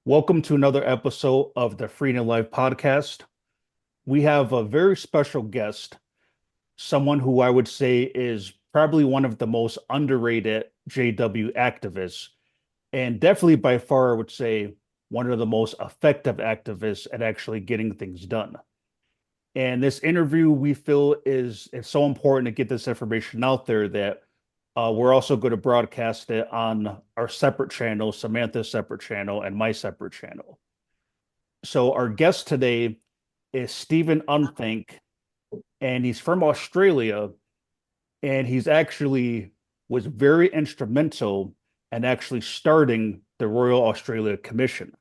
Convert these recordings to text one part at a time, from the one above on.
Welcome to another episode of the Freedom Life podcast. We have a very special guest, someone who I would say is probably one of the most underrated JW activists, and definitely by far, I would say one of the most effective activists at actually getting things done. And this interview we feel is it's so important to get this information out there that we're also going to broadcast it on our separate channel, Samantha's separate channel, and my separate channel. So our guest today is Stephen Unthink, and he's from Australia, and he's actually was very instrumental in actually starting the Royal Australia Commission.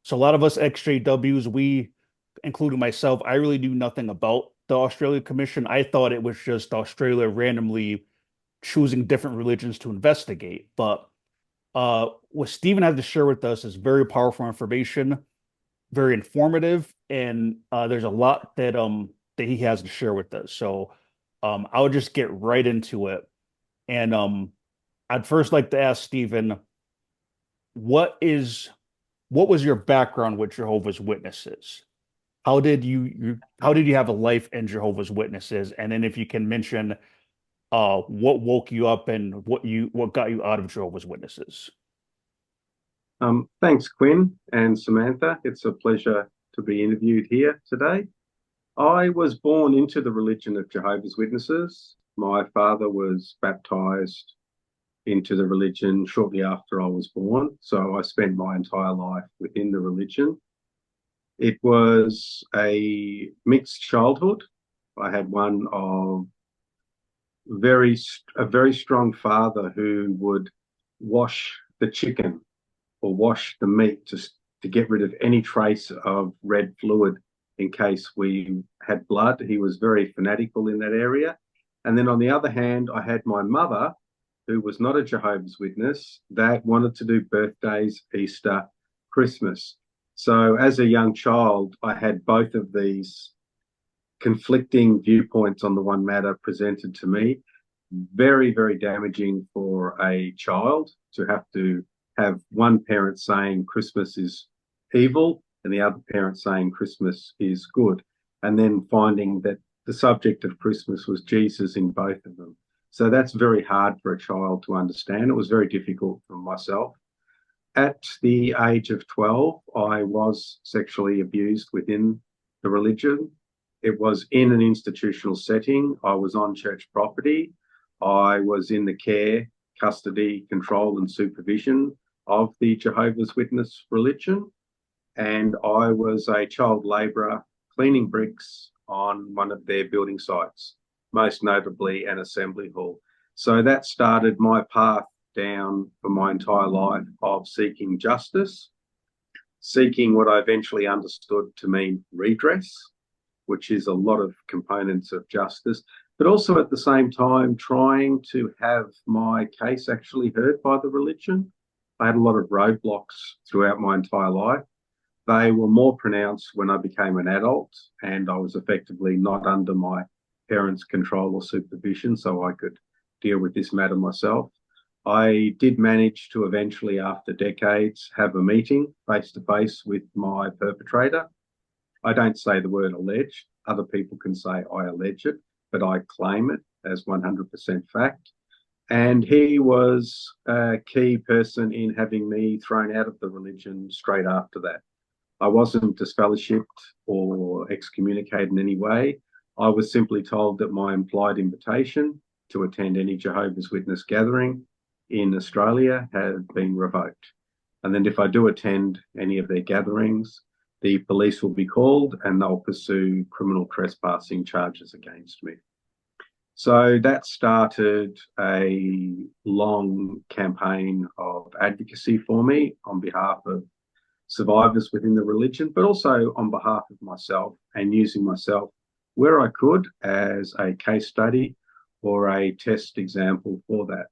So a lot of us XJWs, including myself, I really knew nothing about the Australia Commission. I thought it was just Australia randomly choosing different religions to investigate. But what Stephen had to share with us is very powerful information, very informative, and there's a lot that he has to share with us. So I'll just get right into it. And I'd first like to ask Stephen, what is what was your background with Jehovah's Witnesses? How did you have a life in Jehovah's Witnesses? And then if you can mention what woke you up and what got you out of Jehovah's Witnesses. Thanks, Quinn and Samantha. It's a pleasure to be interviewed here today. I was born into the religion of Jehovah's Witnesses. My father was baptized into the religion shortly after I was born, so I spent my entire life within the religion. It was a mixed childhood. I had one of a very strong father who would wash the chicken or wash the meat to get rid of any trace of red fluid in case we had blood. He was very fanatical in that area. And then on the other hand, I had my mother, who was not a Jehovah's Witness, that wanted to do birthdays, Easter, Christmas. So as a young child, I had both of these conflicting viewpoints on the one matter presented to me. Very, very damaging for a child to have one parent saying Christmas is evil and the other parent saying Christmas is good, and then finding that the subject of Christmas was Jesus in both of them. So that's very hard for a child to understand. It was very difficult for myself. At the age of 12, I was sexually abused within the religion. It was in an institutional setting. I was on church property. I was in the care, custody, control, and supervision of the Jehovah's Witness religion. And I was a child labourer cleaning bricks on one of their building sites, most notably an assembly hall. So that started my path down for my entire life of seeking justice, seeking what I eventually understood to mean redress, which is a lot of components of justice, but also at the same time trying to have my case actually heard by the religion. I had a lot of roadblocks throughout my entire life. They were more pronounced when I became an adult and I was effectively not under my parents' control or supervision, so I could deal with this matter myself. I did manage to eventually, after decades, have a meeting face-to-face with my perpetrator. I don't say the word alleged. Other people can say I allege it, but I claim it as 100% fact. And he was a key person in having me thrown out of the religion straight after that. I wasn't disfellowshipped or excommunicated in any way. I was simply told that my implied invitation to attend any Jehovah's Witness gathering in Australia had been revoked. And then if I do attend any of their gatherings, the police will be called and they'll pursue criminal trespassing charges against me. So that started a long campaign of advocacy for me on behalf of survivors within the religion, but also on behalf of myself and using myself where I could as a case study or a test example for that.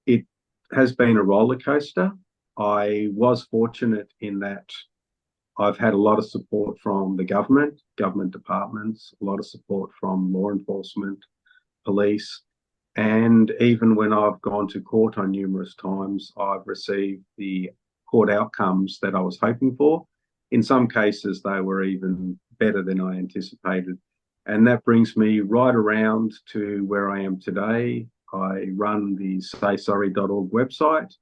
It has been a roller coaster. I was fortunate in that I've had a lot of support from the government departments, a lot of support from law enforcement, police, and even when I've gone to court on numerous times, I've received the court outcomes that I was hoping for. In some cases, they were even better than I anticipated. And that brings me right around to where I am today. I run the saysorry.org website,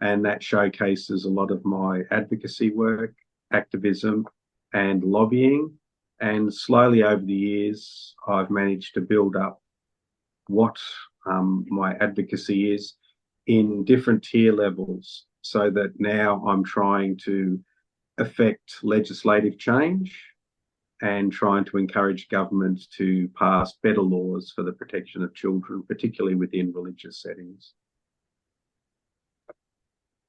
and that showcases a lot of my advocacy work, activism, and lobbying. And slowly over the years, I've managed to build up what my advocacy is in different tier levels, so that now I'm trying to affect legislative change and trying to encourage governments to pass better laws for the protection of children, particularly within religious settings.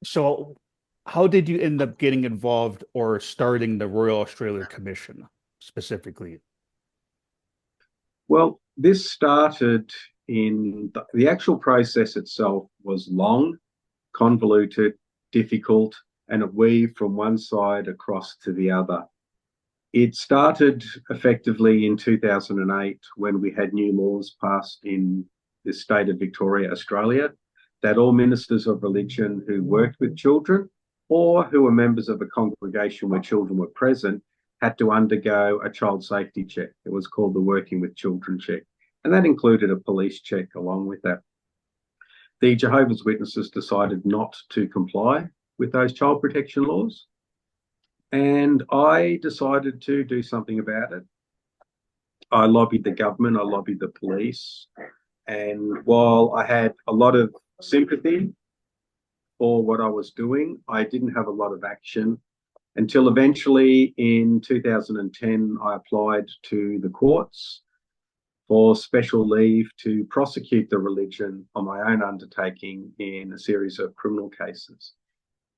So, how did you end up getting involved or starting the Royal Australia Commission specifically? Well, this started in the actual process itself was long, convoluted, difficult, and it weaved from one side across to the other. It started effectively in 2008 when we had new laws passed in the state of Victoria, Australia, that all ministers of religion who worked with children or who were members of a congregation where children were present had to undergo a child safety check. It was called the Working with Children check, and that included a police check along with that. The Jehovah's Witnesses decided not to comply with those child protection laws, and I decided to do something about it. I lobbied the government, I lobbied the police, and while I had a lot of sympathy for what I was doing, I didn't have a lot of action until eventually in 2010, I applied to the courts for special leave to prosecute the religion on my own undertaking in a series of criminal cases.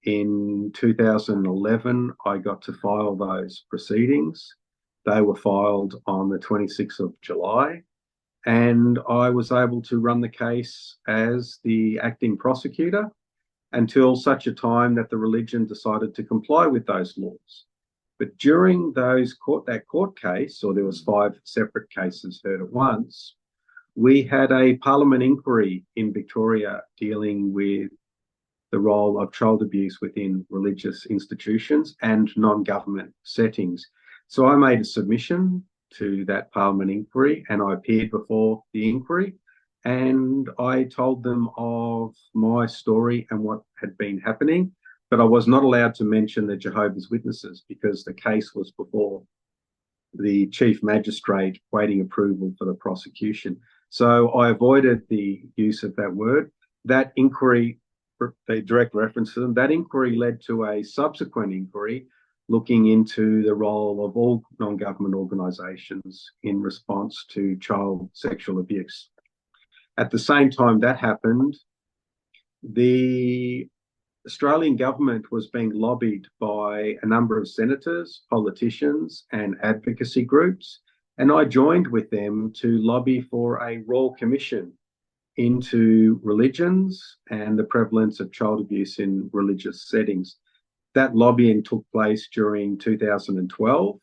In 2011, I got to file those proceedings. They were filed on the 26th of July, and I was able to run the case as the acting prosecutor until such a time that the religion decided to comply with those laws. But during that court case, or there was 5 separate cases heard at once, we had a parliament inquiry in Victoria dealing with the role of child abuse within religious institutions and non-government settings. So I made a submission to that parliament inquiry, and I appeared before the inquiry, and I told them of my story and what had been happening, but I was not allowed to mention the Jehovah's Witnesses because the case was before the chief magistrate waiting approval for the prosecution. So I avoided the use of that word. That inquiry, the direct reference to them, that inquiry led to a subsequent inquiry looking into the role of all non-government organisations in response to child sexual abuse. At the same time that happened, the Australian government was being lobbied by a number of senators, politicians, and advocacy groups, and I joined with them to lobby for a royal commission into religions and the prevalence of child abuse in religious settings. That lobbying took place during 2012,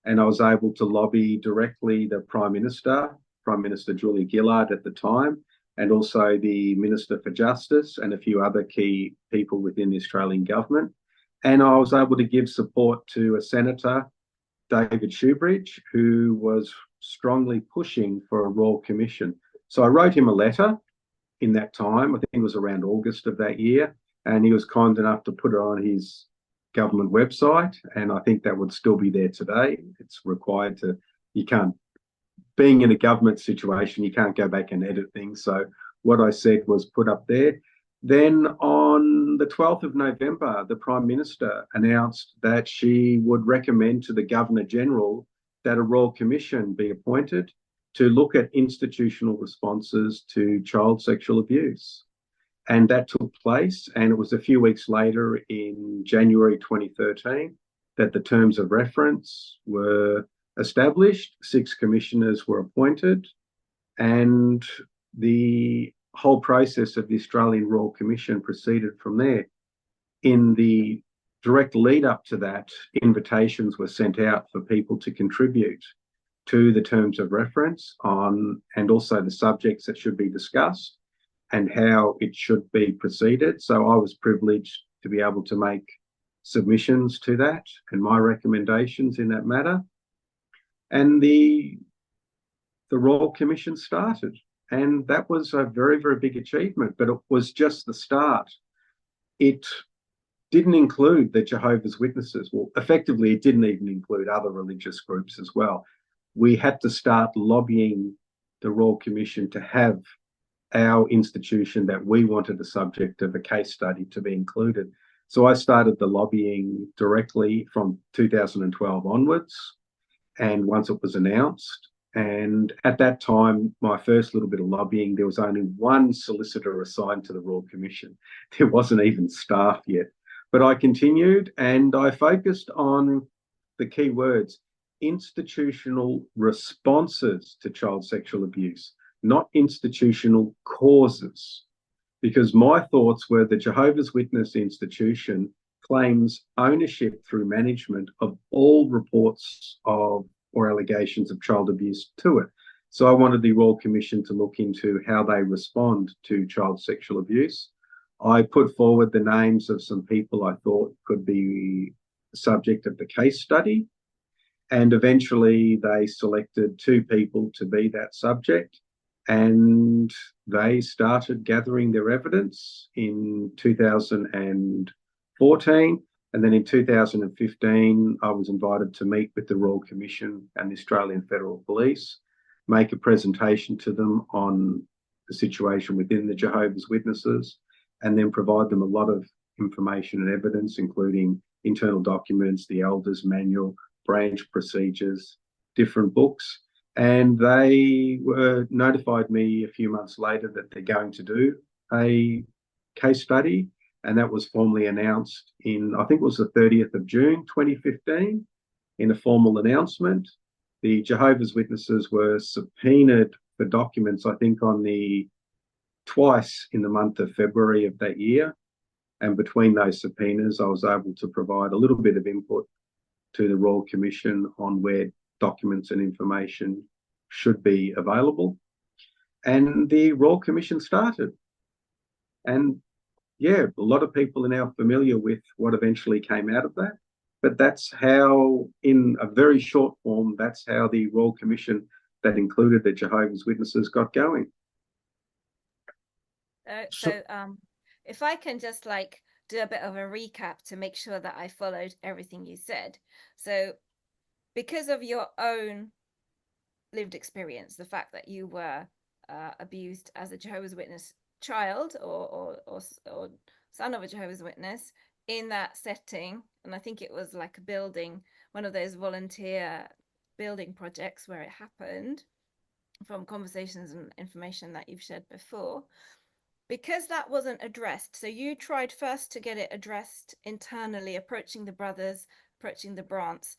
and I was able to lobby directly the Prime Minister Julia Gillard at the time, and also the Minister for Justice and a few other key people within the Australian government. And I was able to give support to a Senator, David Shoebridge, who was strongly pushing for a royal commission. So I wrote him a letter in that time, I think it was around August of that year, and he was kind enough to put it on his government website, and I think that would still be there today. It's required to, you can't, being in a government situation, you can't go back and edit things. So what I said was put up there. Then on the 12th of November, the Prime Minister announced that she would recommend to the Governor-General that a Royal Commission be appointed to look at institutional responses to child sexual abuse. And that took place, and it was a few weeks later in January 2013 that the terms of reference were established, 6 commissioners were appointed, and the whole process of the Australian Royal Commission proceeded from there. In the direct lead up to that, invitations were sent out for people to contribute to the terms of reference on, and also the subjects that should be discussed and how it should be proceeded. So I was privileged to be able to make submissions to that and my recommendations in that matter. And the Royal Commission started. And that was a very, very big achievement, but it was just the start. It didn't include the Jehovah's Witnesses. Well, effectively, it didn't even include other religious groups as well. We had to start lobbying the Royal Commission to have our institution that we wanted the subject of a case study to be included. So I started the lobbying directly from 2012 onwards, and once it was announced. And at that time, my first little bit of lobbying, there was only one solicitor assigned to the Royal Commission. There wasn't even staff yet. But I continued and I focused on the key words: institutional responses to child sexual abuse, not institutional causes. Because my thoughts were the Jehovah's Witness institution claims ownership through management of all reports of or allegations of child abuse to it. So I wanted the Royal Commission to look into how they respond to child sexual abuse. I put forward the names of some people I thought could be the subject of the case study, and eventually they selected 2 people to be that subject, and they started gathering their evidence in 2014. And then in 2015, I was invited to meet with the Royal Commission and the Australian Federal Police, make a presentation to them on the situation within the Jehovah's Witnesses, and then provide them a lot of information and evidence, including internal documents, the Elders Manual, branch procedures, different books. And they notified me a few months later that they're going to do a case study. And that was formally announced in, I think it was the 30th of June, 2015, in a formal announcement. The Jehovah's Witnesses were subpoenaed for documents, I think, twice in the month of February of that year. And between those subpoenas, I was able to provide a little bit of input to the Royal Commission on where documents and information should be available. And the Royal Commission started. And yeah, a lot of people are now familiar with what eventually came out of that. But that's how, in a very short form, that's how the Royal Commission that included the Jehovah's Witnesses got going. If I can just do a bit of a recap to make sure that I followed everything you said. So because of your own lived experience, the fact that you were abused as a Jehovah's Witness child or son of a Jehovah's Witness in that setting, and I think it was like a building, one of those volunteer building projects where it happened, from conversations and information that you've shared before, because that wasn't addressed. So you tried first to get it addressed internally, approaching the brothers, approaching the branch,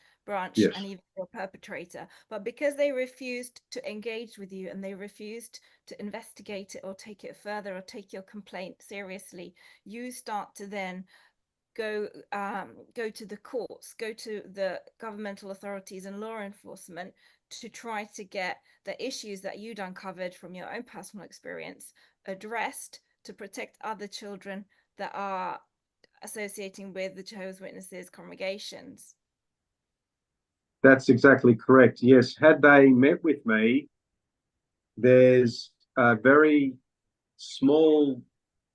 yes, and even your perpetrator. But because they refused to engage with you and they refused to investigate it or take it further or take your complaint seriously, you start to then go to the courts, go to the governmental authorities and law enforcement to try to get the issues that you'd uncovered from your own personal experience addressed to protect other children that are associating with the Jehovah's Witnesses congregations. That's exactly correct. Yes, had they met with me, there's a very small,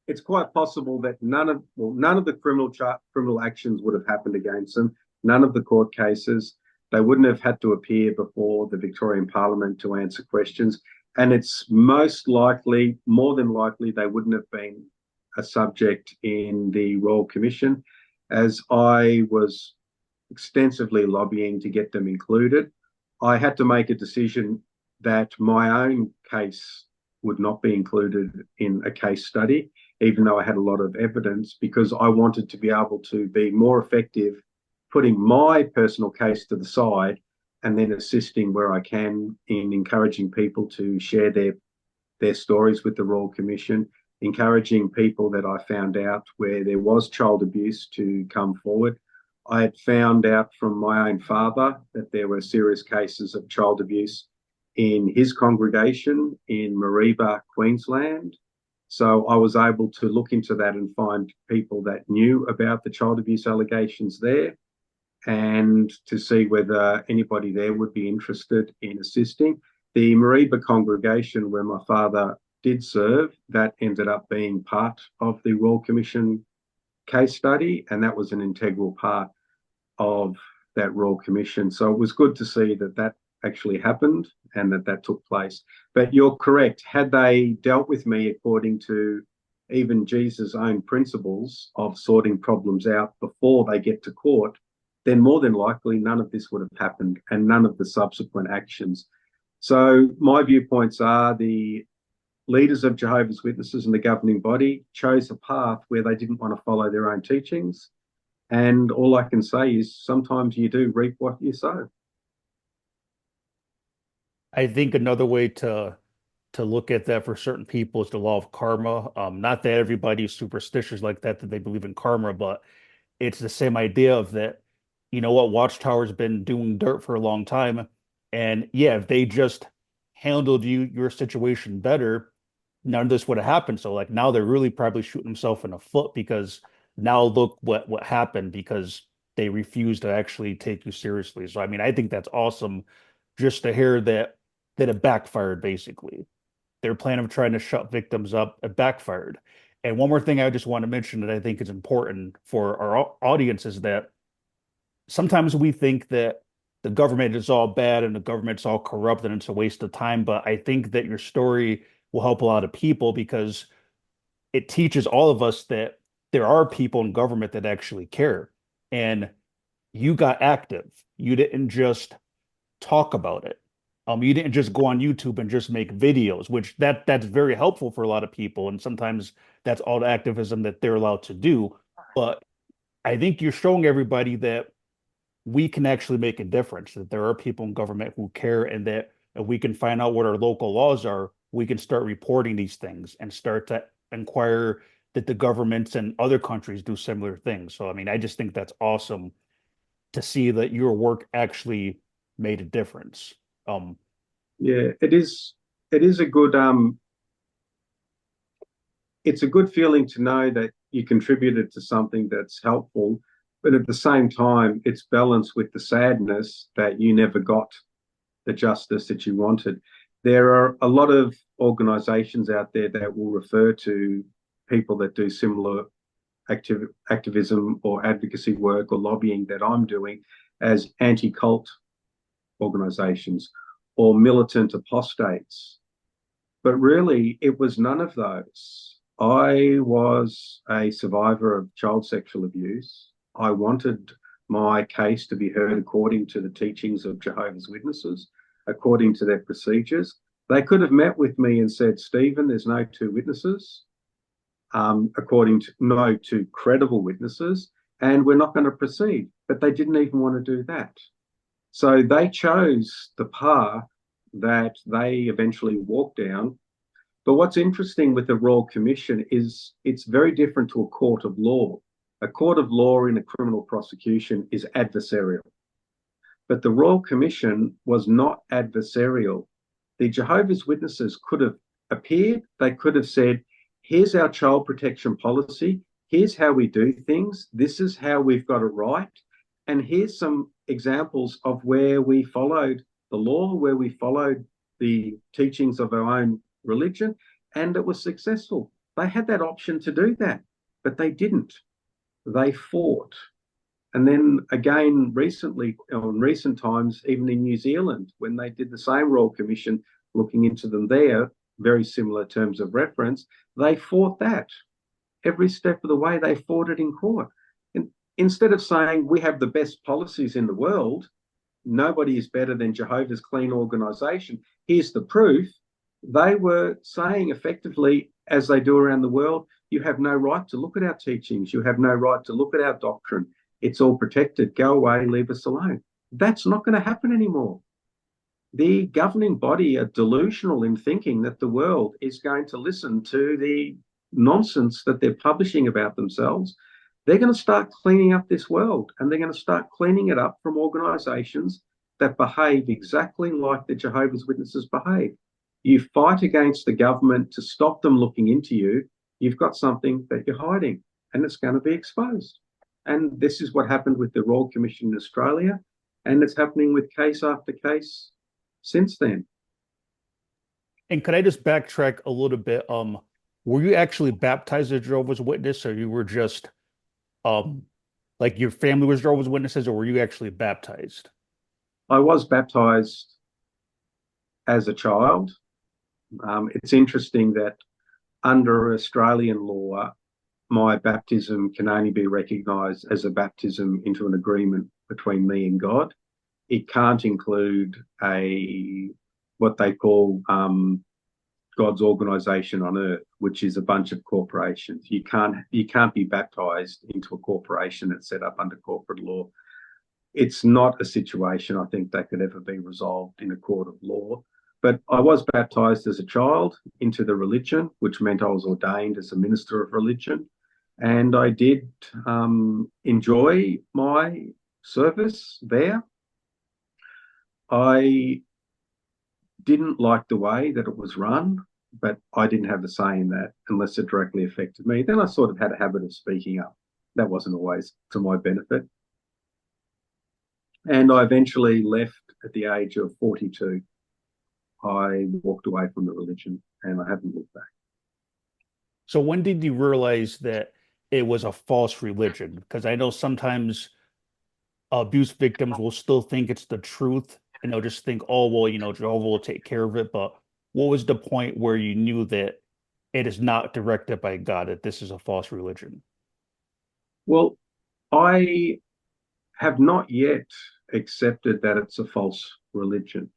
it's quite possible that none of the criminal actions would have happened against them, none of the court cases. They wouldn't have had to appear before the Victorian Parliament to answer questions. And it's most likely, more than likely, they wouldn't have been a subject in the Royal Commission, as I was extensively lobbying to get them included. I had to make a decision that my own case would not be included in a case study, even though I had a lot of evidence, because I wanted to be able to be more effective putting my personal case to the side and then assisting where I can in encouraging people to share their stories with the Royal Commission, encouraging people that I found out where there was child abuse to come forward. I had found out from my own father that there were serious cases of child abuse in his congregation in Mareeba, Queensland. So I was able to look into that and find people that knew about the child abuse allegations there, and to see whether anybody there would be interested in assisting. The Mariba congregation, where my father did serve, that ended up being part of the Royal Commission case study, and that was an integral part of that Royal Commission. So it was good to see that that actually happened and that that took place. But you're correct. Had they dealt with me according to even Jesus' own principles of sorting problems out before they get to court, then more than likely none of this would have happened, and none of the subsequent actions. So my viewpoints are the leaders of Jehovah's Witnesses and the governing body chose a path where they didn't want to follow their own teachings. And all I can say is sometimes you do reap what you sow. I think another way to look at that for certain people is the law of karma. Not that everybody's superstitious like that they believe in karma, but it's the same idea of that, you know what, Watchtower's been doing dirt for a long time. And yeah, if they just handled your situation better, none of this would have happened. So like now they're really probably shooting themselves in the foot, because now look what happened because they refused to actually take you seriously. So I mean, I think that's awesome just to hear that it backfired basically. Their plan of trying to shut victims up, it backfired. And one more thing I just want to mention that I think is important for our audience is that sometimes we think that the government is all bad and the government's all corrupt and it's a waste of time. But I think that your story will help a lot of people, because it teaches all of us that there are people in government that actually care. And you got active. You didn't just talk about it. You didn't just go on YouTube and just make videos, which that's very helpful for a lot of people. And sometimes that's all the activism that they're allowed to do. But I think you're showing everybody that we can actually make a difference, that there are people in government who care, and that if we can find out what our local laws are, we can start reporting these things and start to inquire that the governments in other countries do similar things. So, I mean, I just think that's awesome to see that your work actually made a difference. Yeah, it is. It is a good. It's a good feeling to know that you contributed to something that's helpful, but at the same time, it's balanced with the sadness that you never got the justice that you wanted. There are a lot of organisations out there that will refer to people that do similar activism or advocacy work or lobbying that I'm doing as anti-cult organisations or militant apostates. But really, it was none of those. I was a survivor of child sexual abuse. I wanted my case to be heard according to the teachings of Jehovah's Witnesses, according to their procedures. They could have met with me and said, Stephen, there's no two witnesses, according to no two credible witnesses, and we're not going to proceed. But they didn't even want to do that. So they chose the path that they eventually walked down. But what's interesting with the Royal Commission is it's very different to a court of law. A court of law in a criminal prosecution is adversarial. But the Royal Commission was not adversarial. The Jehovah's Witnesses could have appeared. They could have said, here's our child protection policy. Here's how we do things. This is how we've got it right. And here's some examples of where we followed the law, where we followed the teachings of our own religion, and it was successful. They had that option to do that, but they didn't. They fought. And then again, recently, in recent times, even in New Zealand, when they did the same Royal Commission, looking into them there, very similar terms of reference, they fought that. Every step of the way, they fought it in court. And instead of saying we have the best policies in the world, nobody is better than Jehovah's Clean Organisation, here's the proof, they were saying effectively, as they do around the world, you have no right to look at our teachings. You have no right to look at our doctrine. It's all protected. Go away, leave us alone. That's not going to happen anymore. The governing body are delusional in thinking that the world is going to listen to the nonsense that they're publishing about themselves. They're going to start cleaning up this world, and they're going to start cleaning it up from organisations that behave exactly like the Jehovah's Witnesses behave. You fight against the government to stop them looking into you. You've got something that you're hiding, and it's going to be exposed. And this is what happened with the Royal Commission in Australia, and it's happening with case after case since then. And could I just backtrack a little bit? Were you actually baptized as a Jehovah's Witness, or you were just like your family was Jehovah's Witnesses, or were you actually baptized? I was baptized as a child. It's interesting that under Australian law, my baptism can only be recognised as a baptism into an agreement between me and God. It can't include what they call God's organisation on earth, which is a bunch of corporations. You can't be baptised into a corporation that's set up under corporate law. It's not a situation I think that could ever be resolved in a court of law. But I was baptized as a child into the religion, which meant I was ordained as a minister of religion. And I did enjoy my service there. I didn't like the way that it was run, but I didn't have a say in that unless it directly affected me. Then I sort of had a habit of speaking up. That wasn't always to my benefit. And I eventually left at the age of 42. I walked away from the religion and I haven't looked back. So when did you realize that it was a false religion? Because I know sometimes abuse victims will still think it's the truth and they'll just think, oh, well, Jehovah will take care of it. But what was the point where you knew that it is not directed by God, that this is a false religion? Well, I have not yet accepted that it's a false religion.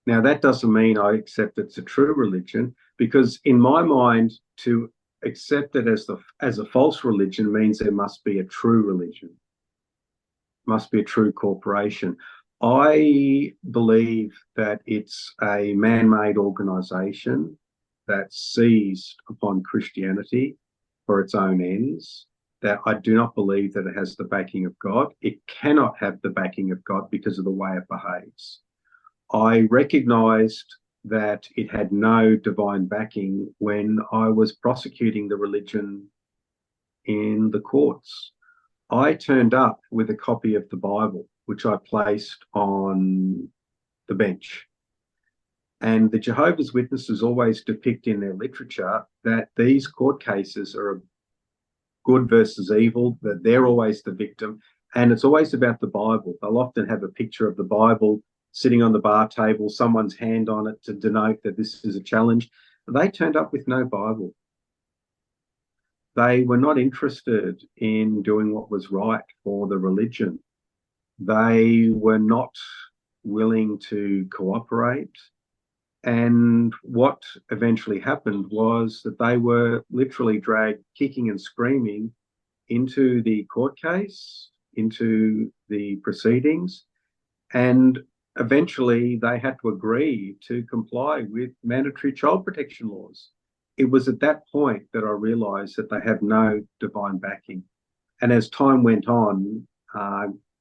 Now, that doesn't mean I accept it's a true religion, because in my mind, to accept it as a false religion means there must be a true religion, must be a true corporation. I believe that it's a man-made organisation that seized upon Christianity for its own ends, that I do not believe that it has the backing of God. It cannot have the backing of God because of the way it behaves. I recognised that it had no divine backing when I was prosecuting the religion in the courts. I turned up with a copy of the Bible, which I placed on the bench. And the Jehovah's Witnesses always depict in their literature that these court cases are good versus evil, that they're always the victim. And it's always about the Bible. They'll often have a picture of the Bible sitting on the bar table, someone's hand on it to denote that this is a challenge. They turned up with no Bible. They were not interested in doing what was right for the religion. They were not willing to cooperate. And what eventually happened was that they were literally dragged kicking and screaming into the court case, into the proceedings, and eventually they had to agree to comply with mandatory child protection laws. It was at that point that I realised that they have no divine backing. And as time went on,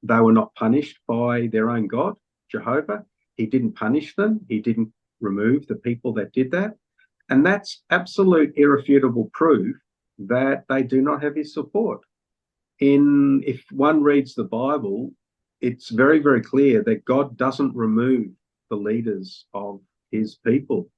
they were not punished by their own God, Jehovah. He didn't punish them. He didn't remove the people that did that. And that's absolute irrefutable proof that they do not have his support. If one reads the Bible, it's very, very clear that God doesn't remove the leaders of his people.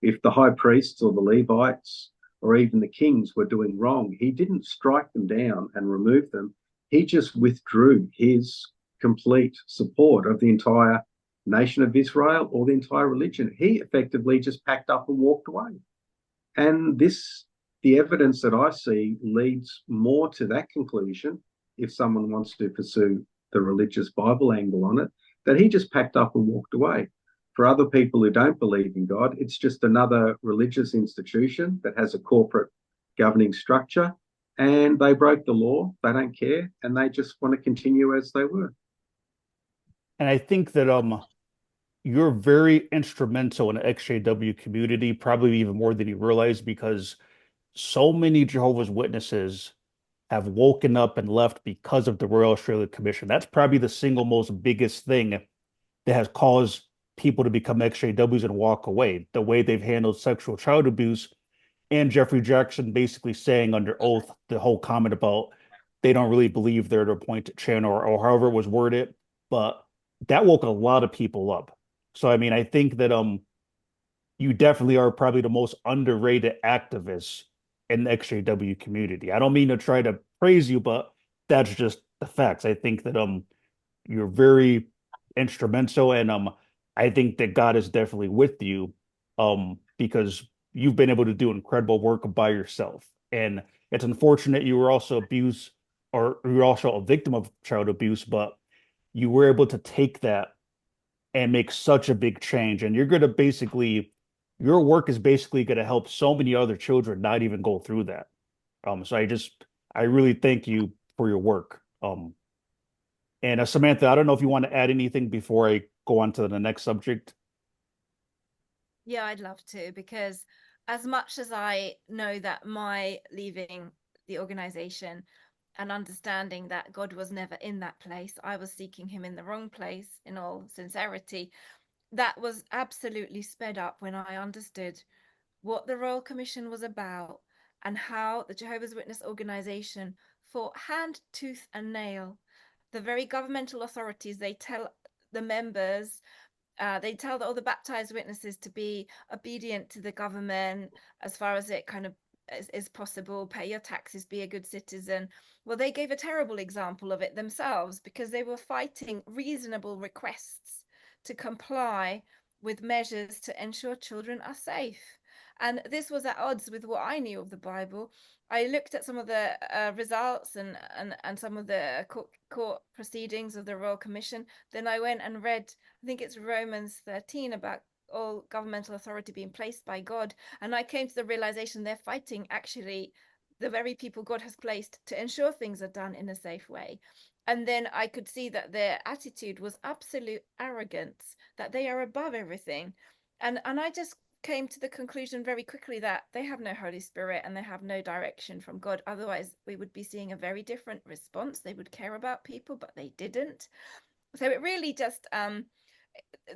If the high priests or the Levites or even the kings were doing wrong, he didn't strike them down and remove them. He just withdrew his complete support of the entire nation of Israel or the entire religion. He effectively just packed up and walked away. And the evidence that I see leads more to that conclusion, if someone wants to pursue the religious Bible angle on it, that he just packed up and walked away. For other people who don't believe in God, it's just another religious institution that has a corporate governing structure, and they broke the law, they don't care, and they just want to continue as they were. And I think that you're very instrumental in the XJW community, probably even more than you realize, because so many Jehovah's Witnesses have woken up and left because of the Royal Australia Commission. That's probably the single most biggest thing that has caused people to become XJWs and walk away. The way they've handled sexual child abuse, and Jeffrey Jackson basically saying under oath the whole comment about they don't really believe they're at a appointed channel, or however it was worded, but that woke a lot of people up. So I mean, I think that you definitely are probably the most underrated activist in the XJW community. I don't mean to try to praise you, but that's just the facts. I think that you're very instrumental, and I think that God is definitely with you because you've been able to do incredible work by yourself. And it's unfortunate you were also abused, or you were also a victim of child abuse, but you were able to take that and make such a big change. And you're going to basically, your work is basically going to help so many other children not even go through that. So I really thank you for your work. And Samantha, I don't know if you want to add anything before I go on to the next subject. Yeah, I'd love to, because as much as I know that my leaving the organization and understanding that God was never in that place, I was seeking him in the wrong place, in all sincerity, that was absolutely sped up when I understood what the Royal Commission was about and how the Jehovah's Witness organization fought hand, tooth, and nail. The very governmental authorities, they tell the members, they tell all the baptized witnesses to be obedient to the government as far as it kind of is possible, pay your taxes, be a good citizen. Well, they gave a terrible example of it themselves, because they were fighting reasonable requests to comply with measures to ensure children are safe. And this was at odds with what I knew of the Bible. I looked at some of the results and some of the court proceedings of the Royal Commission. Then I went and read, I think it's Romans 13, about all governmental authority being placed by God. And I came to the realization they're fighting actually the very people God has placed to ensure things are done in a safe way. And then I could see that their attitude was absolute arrogance, that they are above everything. And I just came to the conclusion very quickly that they have no Holy Spirit and they have no direction from God. Otherwise, we would be seeing a very different response. They would care about people, but they didn't. So it really just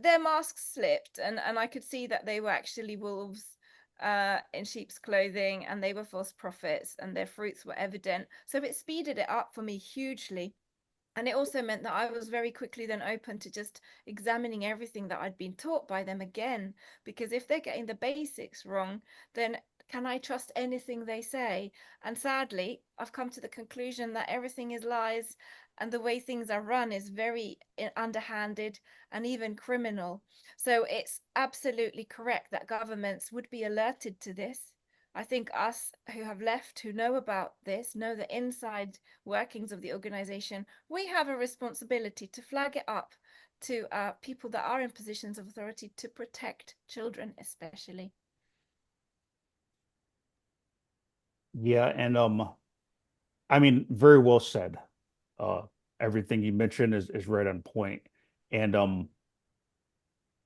their masks slipped, and I could see that they were actually wolves in sheep's clothing, and they were false prophets, and their fruits were evident. So it speeded it up for me hugely. And it also meant that I was very quickly then open to just examining everything that I'd been taught by them again. Because if they're getting the basics wrong, then can I trust anything they say? And sadly, I've come to the conclusion that everything is lies, and the way things are run is very underhanded and even criminal. So it's absolutely correct that governments would be alerted to this. I think us who have left, who know about this, know the inside workings of the organization, we have a responsibility to flag it up to people that are in positions of authority to protect children, especially. Yeah, and I mean, very well said. Uh, Everything you mentioned is right on point. And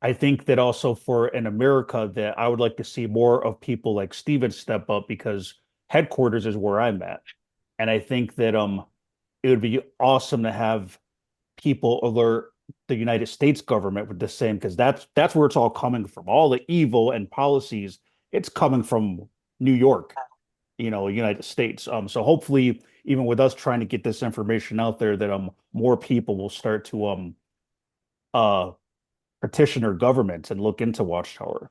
I think that also for in America that I would like to see more of people like Steven step up, because headquarters is where I'm at. And I think that it would be awesome to have people alert the United States government with the same, because that's where it's all coming from. All the evil and policies, it's coming from New York, United States. So hopefully, even with us trying to get this information out there, that more people will start to uh petition our governments and look into Watchtower.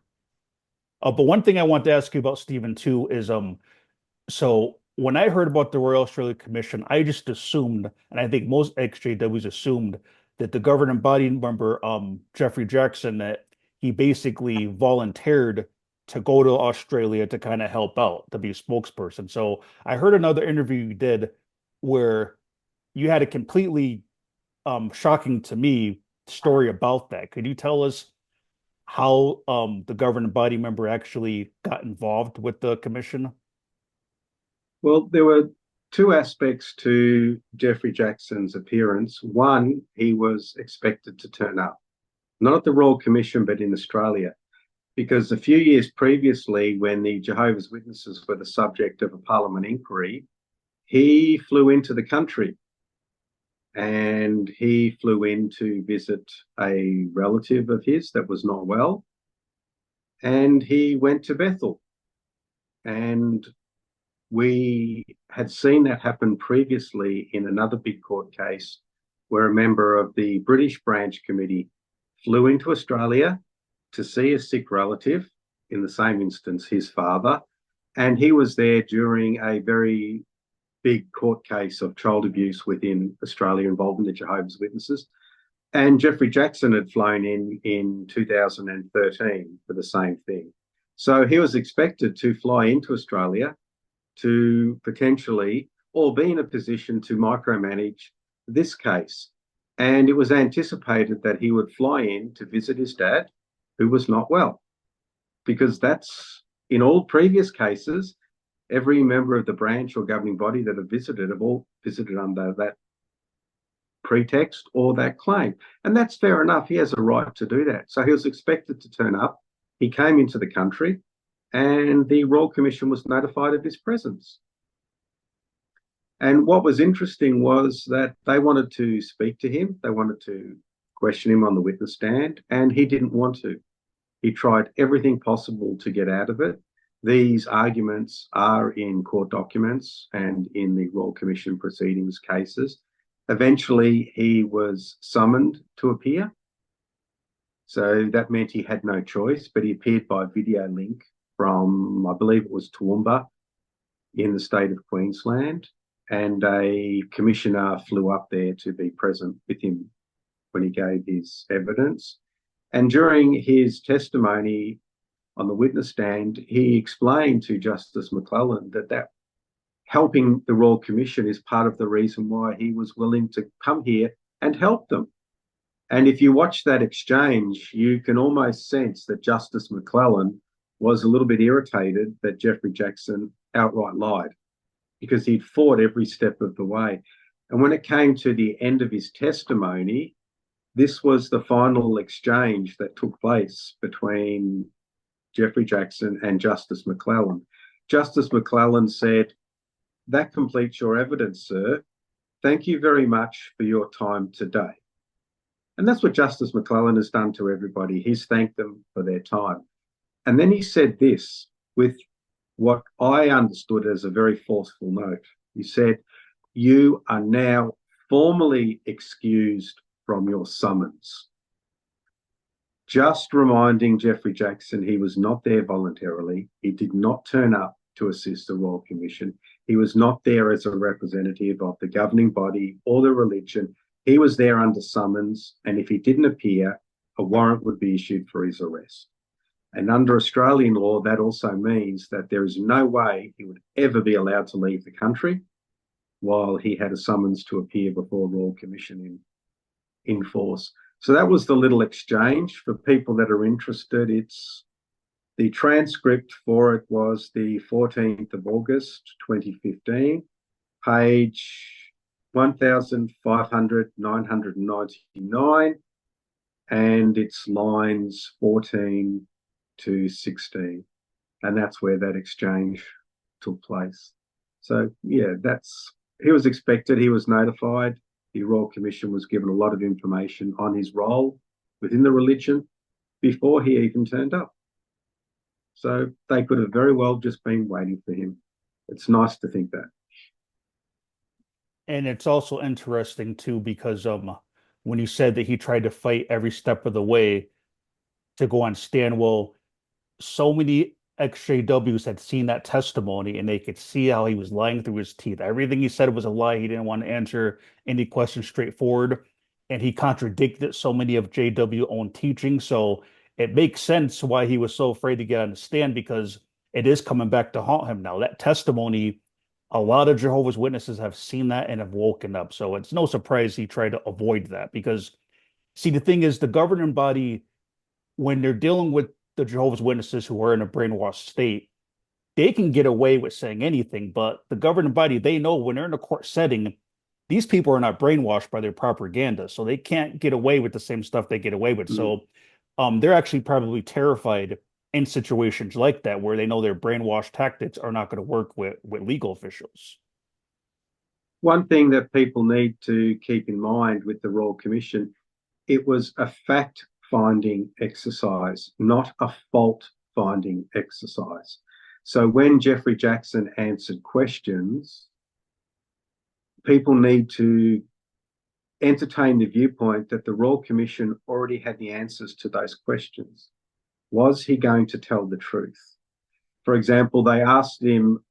But one thing I want to ask you about, Stephen, too, is so when I heard about the Royal Australia Commission, I just assumed, and I think most XJWs assumed, that the governing body member, Jeffrey Jackson, that he basically volunteered to go to Australia to kind of help out, to be a spokesperson. So I heard another interview you did where you had a completely shocking to me story about that. Could you tell us how the governing body member actually got involved with the commission? Well, there were two aspects to Jeffrey Jackson's appearance. One, he was expected to turn up, not at the Royal Commission, but in Australia, because a few years previously, when the Jehovah's Witnesses were the subject of a Parliament inquiry, he flew into the country and he flew in to visit a relative of his that was not well, and he went to Bethel. And we had seen that happen previously in another big court case where a member of the British branch committee flew into Australia to see a sick relative, in the same instance, his father, and he was there during a very big court case of child abuse within Australia involving the Jehovah's Witnesses. And Jeffrey Jackson had flown in 2013 for the same thing. So he was expected to fly into Australia to potentially or be in a position to micromanage this case. And it was anticipated that he would fly in to visit his dad, who was not well, because that's in all previous cases, every member of the branch or governing body that have all visited under that pretext or that claim. And that's fair enough. He has a right to do that. So he was expected to turn up. He came into the country and the Royal Commission was notified of his presence. And what was interesting was that they wanted to speak to him. They wanted to question him on the witness stand, and he didn't want to. He tried everything possible to get out of it. These arguments are in court documents and in the Royal Commission proceedings cases. Eventually, he was summoned to appear. So that meant he had no choice, but he appeared by video link from, I believe it was Toowoomba in the state of Queensland. And a commissioner flew up there to be present with him when he gave his evidence. And during his testimony on the witness stand, he explained to Justice McClellan that helping the Royal Commission is part of the reason why he was willing to come here and help them. And if you watch that exchange, you can almost sense that Justice McClellan was a little bit irritated that Jeffrey Jackson outright lied, because he'd fought every step of the way. And when it came to the end of his testimony, this was the final exchange that took place between Jeffrey Jackson and Justice McClellan. Justice McClellan said, "That completes your evidence, sir. Thank you very much for your time today." And that's what Justice McClellan has done to everybody. He's thanked them for their time. And then he said this with what I understood as a very forceful note. He said, "You are now formally excused from your summons." Just reminding Jeffrey Jackson he was not there voluntarily. He did not turn up to assist the Royal Commission. He was not there as a representative of the governing body or the religion. He was there under summons, and if he didn't appear, a warrant would be issued for his arrest. And under Australian law, that also means that there is no way he would ever be allowed to leave the country while he had a summons to appear before Royal Commission in force. So that was the little exchange. For people that are interested, the transcript for it was the 14th of August, 2015, page 1,999, and it's lines 14 to 16. And that's where that exchange took place. So, yeah, he was expected, he was notified. The Royal Commission was given a lot of information on his role within the religion before he even turned up. So they could have very well just been waiting for him. It's nice to think that. And it's also interesting too, because when you said that he tried to fight every step of the way to go on stand, well, so many XJWs had seen that testimony and they could see how he was lying through his teeth. Everything he said was a lie. He didn't want to answer any questions straightforward, and he contradicted so many of JW own teachings. So it makes sense why he was so afraid to get on the stand, because it is coming back to haunt him now. That testimony, a lot of Jehovah's Witnesses have seen that and have woken up. So it's no surprise he tried to avoid that, because see, the thing is, the governing body, when they're dealing with the Jehovah's Witnesses who are in a brainwashed state, they can get away with saying anything. But the governing body, they know when they're in a court setting, these people are not brainwashed by their propaganda, so they can't get away with the same stuff they get away with. So they're actually probably terrified in situations like that, where they know their brainwashed tactics are not going to work with legal officials. One thing that people need to keep in mind with the Royal Commission, it was a fact-finding exercise, not a fault-finding exercise. So when Jeffrey Jackson answered questions, people need to entertain the viewpoint that the Royal Commission already had the answers to those questions. Was he going to tell the truth? For example, they asked him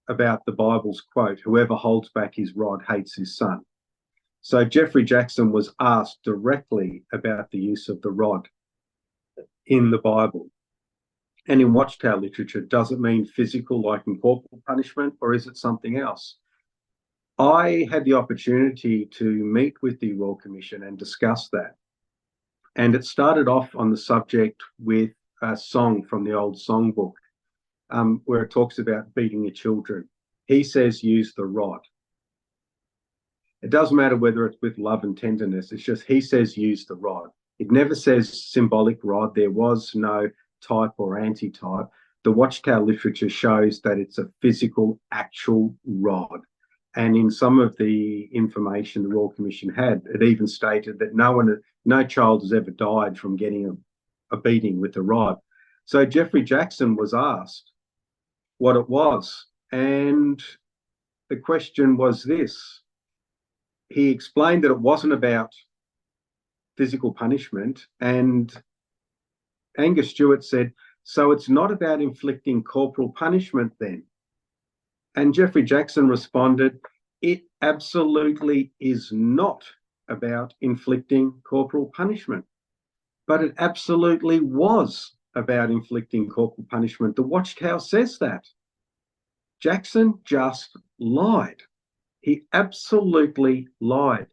about the Bible's quote, "Whoever holds back his rod hates his son." So Jeffrey Jackson was asked directly about the use of the rod in the Bible. And in Watchtower literature, does it mean physical, like in corporal punishment, or is it something else? I had the opportunity to meet with the Royal Commission and discuss that. And it started off on the subject with a song from the old songbook, where it talks about beating your children. He says, use the rod. It doesn't matter whether it's with love and tenderness. It's just he says, use the rod. It never says symbolic rod. There was no type or anti-type. The Watchtower literature shows that it's a physical, actual rod. And in some of the information the Royal Commission had, it even stated that no child has ever died from getting a beating with a rod. So Jeffrey Jackson was asked what it was. And the question was this. He explained that it wasn't about physical punishment. And Angus Stewart said, so it's not about inflicting corporal punishment then? And Jeffrey Jackson responded, it absolutely is not about inflicting corporal punishment, but it absolutely was about inflicting corporal punishment. The Watchtower says that. Jackson just lied. He absolutely lied.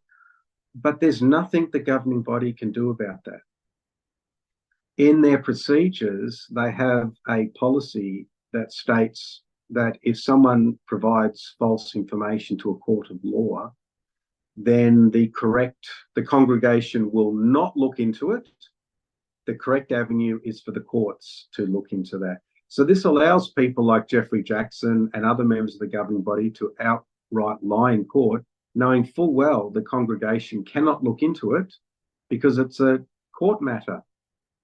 But there's nothing the governing body can do about that. In their procedures, they have a policy that states that if someone provides false information to a court of law, then the congregation will not look into it. The correct avenue is for the courts to look into that. So this allows people like Jeffrey Jackson and other members of the governing body to outright lie in court, knowing full well the congregation cannot look into it because it's a court matter.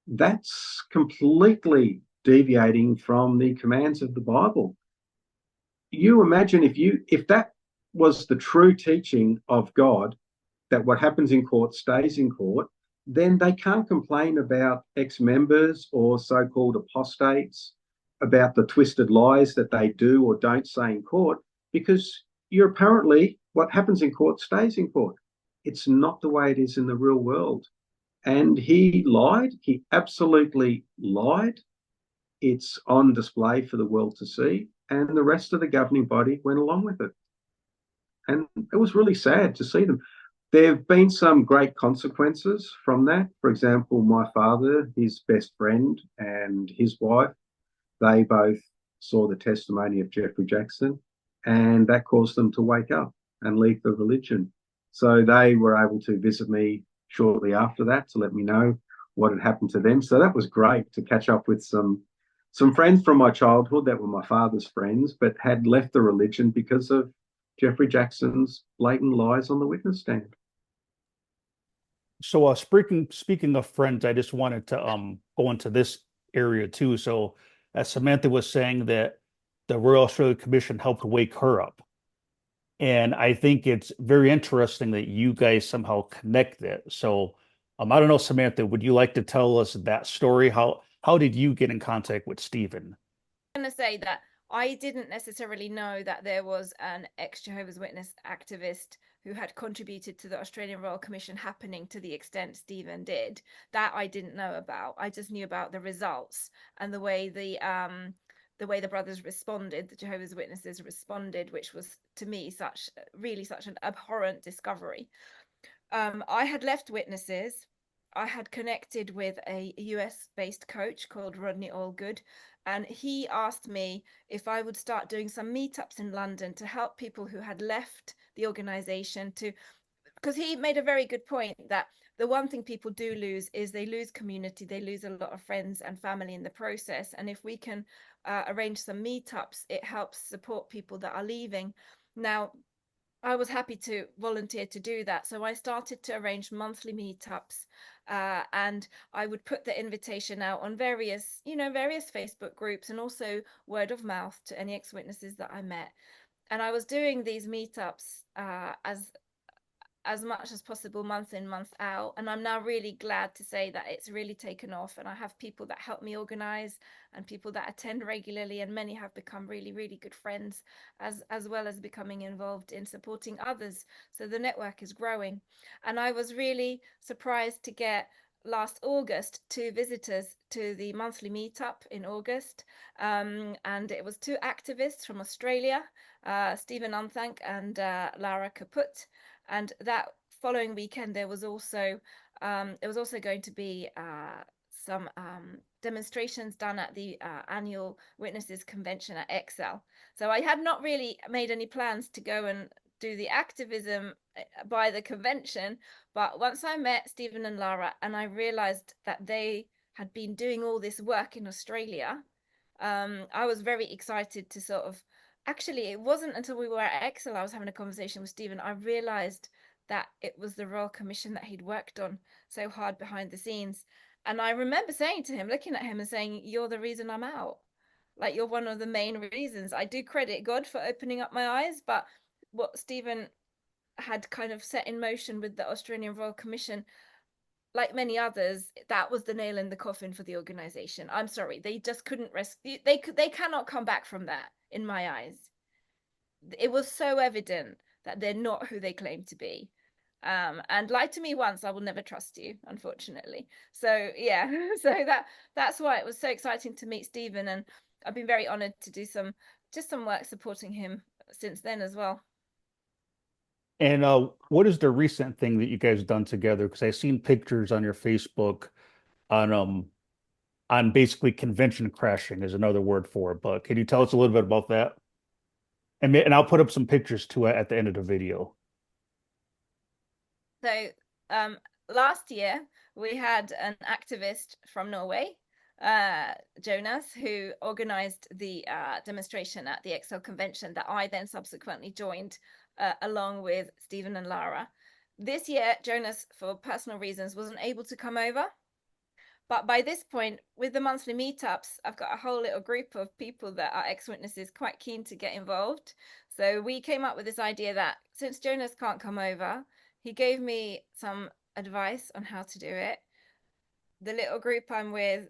That's completely deviating from the commands of the Bible. You imagine if that was the true teaching of God, that what happens in court stays in court, then they can't complain about ex-members or so-called apostates, about the twisted lies that they do or don't say in court, because you're apparently, what happens in court stays in court. It's not the way it is in the real world. And he lied. He absolutely lied. It's on display for the world to see. And the rest of the governing body went along with it. And it was really sad to see them. There have been some great consequences from that. For example, my father, his best friend, and his wife, they both saw the testimony of Jeffrey Jackson, and that caused them to wake up and leave the religion. So they were able to visit me shortly after that to let me know what had happened to them. So that was great to catch up with some friends from my childhood that were my father's friends, but had left the religion because of Jeffrey Jackson's blatant lies on the witness stand. So speaking of friends, I just wanted to go into this area too. So as Samantha was saying, that the Royal Australian Commission helped wake her up. And I think it's very interesting that you guys somehow connect it. So I don't know, Samantha, would you like to tell us that story? How did you get in contact with Stephen? I'm going to say that I didn't necessarily know that there was an ex-Jehovah's Witness activist who had contributed to the Australian Royal Commission happening to the extent Stephen did. That I didn't know about. I just knew about the results and the way the brothers responded, the Jehovah's Witnesses responded, which was to me such an abhorrent discovery. I had left Witnesses. I had connected with a US-based coach called Rodney Allgood, and he asked me if I would start doing some meetups in London to help people who had left the organization, because he made a very good point that the one thing people do lose is they lose community, they lose a lot of friends and family in the process. And if we can arrange some meetups, it helps support people that are leaving. Now, I was happy to volunteer to do that. So I started to arrange monthly meetups, and I would put the invitation out on various Facebook groups, and also word of mouth to any ex-witnesses that I met. And I was doing these meetups as much as possible, month in, month out. And I'm now really glad to say that it's really taken off. And I have people that help me organize and people that attend regularly. And many have become really, really good friends, as well as becoming involved in supporting others. So the network is growing. And I was really surprised to get last August 2 visitors to the monthly meetup in August. And it was 2 activists from Australia, Stephen Unthank and Lara Kaput. And that following weekend, there was also going to be some demonstrations done at the annual Witnesses Convention at Excel. So I had not really made any plans to go and do the activism by the convention, but once I met Stephen and Lara and I realized that they had been doing all this work in Australia, I was very excited to sort of, actually, it wasn't until we were at Excel, I was having a conversation with Stephen, I realized that it was the Royal Commission that he'd worked on so hard behind the scenes. And I remember saying to him, looking at him and saying, "You're the reason I'm out. Like, you're one of the main reasons." I do credit God for opening up my eyes, but what Stephen had kind of set in motion with the Australian Royal Commission, like many others, that was the nail in the coffin for the organization. I'm sorry, they just couldn't rescue. They cannot come back from that. In my eyes, it was so evident that they're not who they claim to be. And lie to me once, I will never trust you, unfortunately. So yeah, so that's why it was so exciting to meet Stephen, and I've been very honored to do some work supporting him since then as well. And what is the recent thing that you guys done together? Because I've seen pictures on your Facebook on basically convention crashing is another word for it. But can you tell us a little bit about that? And I'll put up some pictures too at the end of the video. So last year we had an activist from Norway, Jonas, who organized the demonstration at the Excel convention that I then subsequently joined along with Stephen and Lara. This year, Jonas, for personal reasons, wasn't able to come over. But by this point, with the monthly meetups, I've got a whole little group of people that are ex-witnesses quite keen to get involved. So we came up with this idea that since Jonas can't come over, he gave me some advice on how to do it. The little group I'm with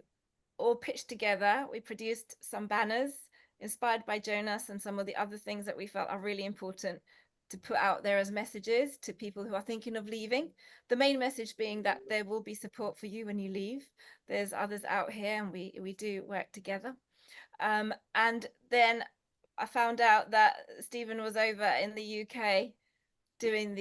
all pitched together. We produced some banners inspired by Jonas and some of the other things that we felt are really important to put out there as messages to people who are thinking of leaving. The main message being that there will be support for you when you leave. There's others out here, and we do work together. And then I found out that Stephen was over in the UK doing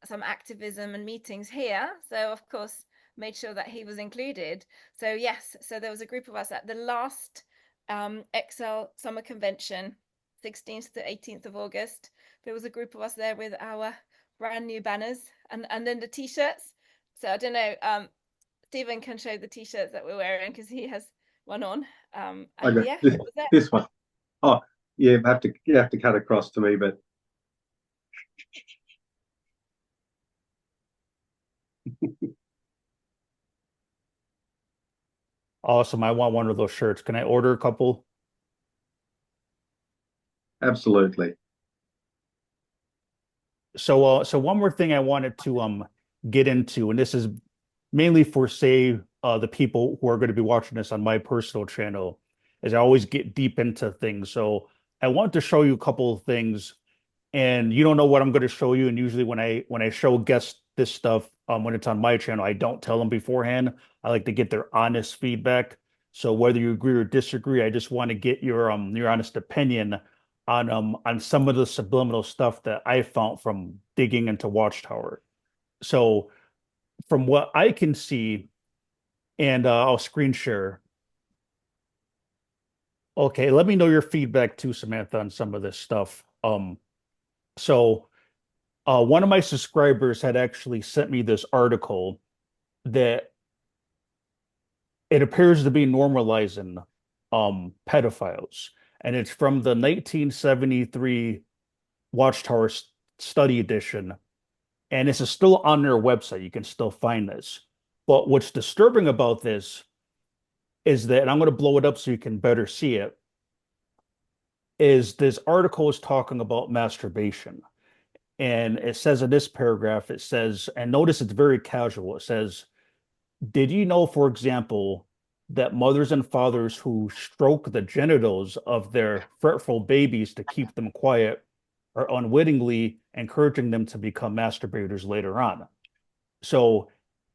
some activism and meetings here. So of course, made sure that he was included. So yes, so there was a group of us at the last Excel summer convention, 16th to 18th of August. There was a group of us there with our brand new banners and then the t-shirts. So I don't know, Stephen can show the t-shirts that we're wearing because he has one on. And Okay, yeah, that was it. this one. Oh, yeah, you have to cut across to me, but Awesome. I want one of those shirts. Can I order a couple? absolutely. So one more thing I wanted to get into, and this is mainly for say the people who are going to be watching this on my personal channel, is I always get deep into things. So I want to show you a couple of things, and you don't know what I'm going to show you. And usually when I show guests this stuff, when it's on my channel, I don't tell them beforehand. I like to get their honest feedback. So whether you agree or disagree, I just want to get your honest opinion on some of the subliminal stuff that I found from digging into Watchtower. So from what I can see, and I'll screen share. Okay, let me know your feedback too, Samantha, on some of this stuff. So one of my subscribers had actually sent me this article that it appears to be normalizing pedophiles, and it's from the 1973 Watchtower study edition, and this is still on their website. You can still find this. But what's disturbing about this is that, and I'm going to blow it up so you can better see it, is this article is talking about masturbation. And it says in this paragraph, it says, and notice it's very casual. It says, did you know, for example, that mothers and fathers who stroke the genitals of their fretful babies to keep them quiet are unwittingly encouraging them to become masturbators later on? So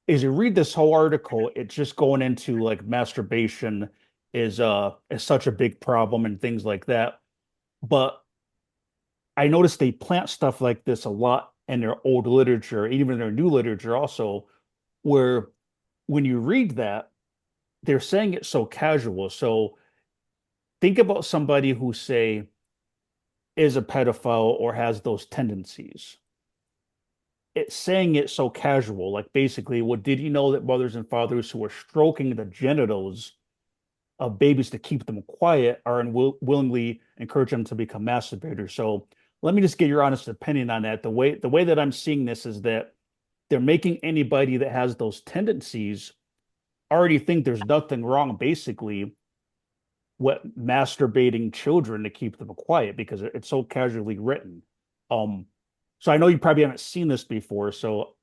as you read this whole article, it's just going into like masturbation is such a big problem and things like that. But I noticed they plant stuff like this a lot in their old literature, even in their new literature also, where when you read that, they're saying it so casual. So think about somebody who, say, is a pedophile or has those tendencies. It's saying it so casual, like basically, well, did you know that mothers and fathers who are stroking the genitals of babies to keep them quiet are willingly encourage them to become masturbators? So let me just get your honest opinion on that. The way that I'm seeing this is that they're making anybody that has those tendencies already think there's nothing wrong, basically, what masturbating children to keep them quiet because it's so casually written. Um, so I know you probably haven't seen this before, so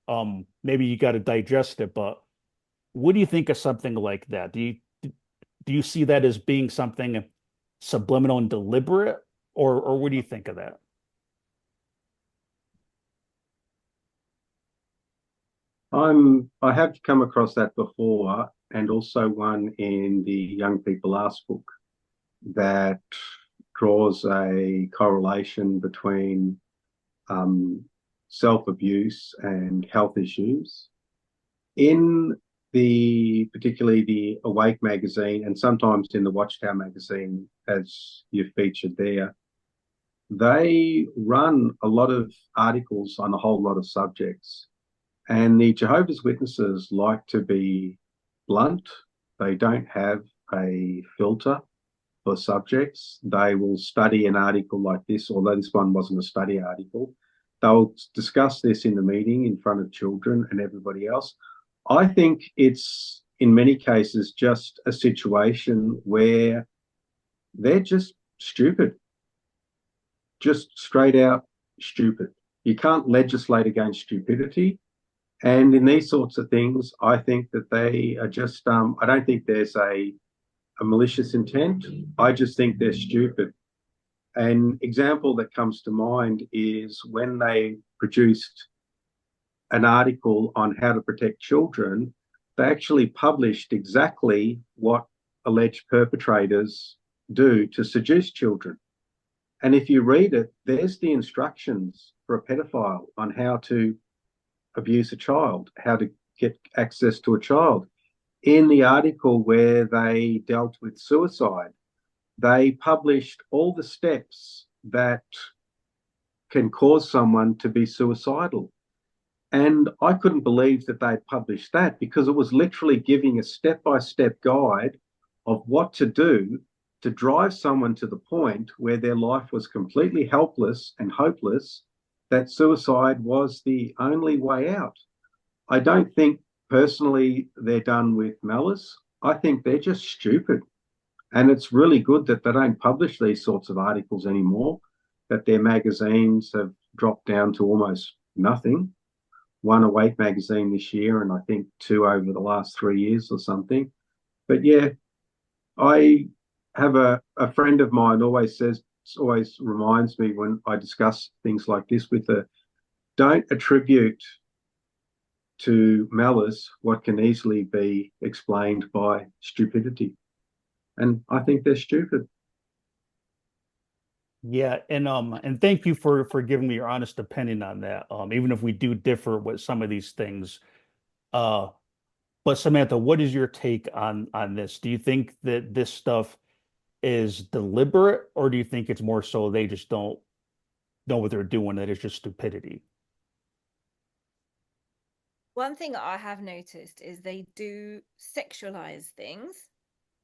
maybe you got to digest it. But what do you think of something like that? Do you see that as being something subliminal and deliberate, or what do you think of that? I have come across that before, and also one in the Young People Ask book that draws a correlation between self-abuse and health issues. In particularly the Awake magazine, and sometimes in the Watchtower magazine, as you've featured there, they run a lot of articles on a whole lot of subjects. And the Jehovah's Witnesses like to be blunt. They don't have a filter for subjects. They will study an article like this, although this one wasn't a study article. They'll discuss this in the meeting in front of children and everybody else. I think it's, in many cases, just a situation where they're just stupid, just straight out stupid. You can't legislate against stupidity. And in these sorts of things, I think that they are just, I don't think there's a malicious intent. I just think they're stupid. An example that comes to mind is when they produced an article on how to protect children, they actually published exactly what alleged perpetrators do to seduce children. And if you read it, there's the instructions for a pedophile on how to abuse a child, how to get access to a child. In the article where they dealt with suicide, they published all the steps that can cause someone to be suicidal. And I couldn't believe that they'd published that, because it was literally giving a step-by-step guide of what to do to drive someone to the point where their life was completely helpless and hopeless, that suicide was the only way out. I don't think personally they're done with malice. I think they're just stupid. And it's really good that they don't publish these sorts of articles anymore, that their magazines have dropped down to almost nothing. One Awake magazine this year, and I think two over the last 3 years or something. But yeah, I have a friend of mine always reminds me when I discuss things like this with her, don't attribute to malice what can easily be explained by stupidity. And I think they're stupid. Yeah, and thank you for giving me your honest opinion on that. Even if we do differ with some of these things. Uh, but Samantha, what is your take on this? Do you think that this stuff is deliberate, or do you think it's more so they just don't know what they're doing, that it's just stupidity? One thing I have noticed is they do sexualize things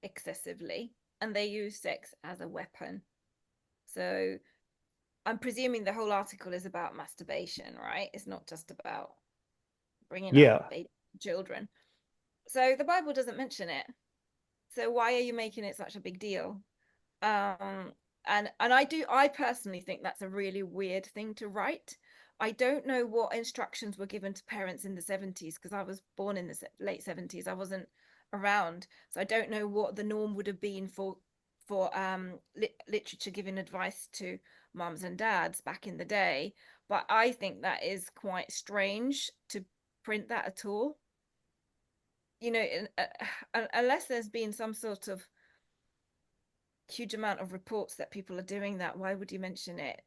excessively, and they use sex as a weapon. So I'm presuming the whole article is about masturbation, right? It's not just about bringing Yeah. up baby children. So the Bible doesn't mention it. So why are you making it such a big deal? And I personally think that's a really weird thing to write. I don't know what instructions were given to parents in the 70s, because I was born in the late 70s. I wasn't around, so I don't know what the norm would have been for literature giving advice to mums and dads back in the day. But I think that is quite strange to print that at all. You know, unless there's been some sort of huge amount of reports that people are doing that, why would you mention it?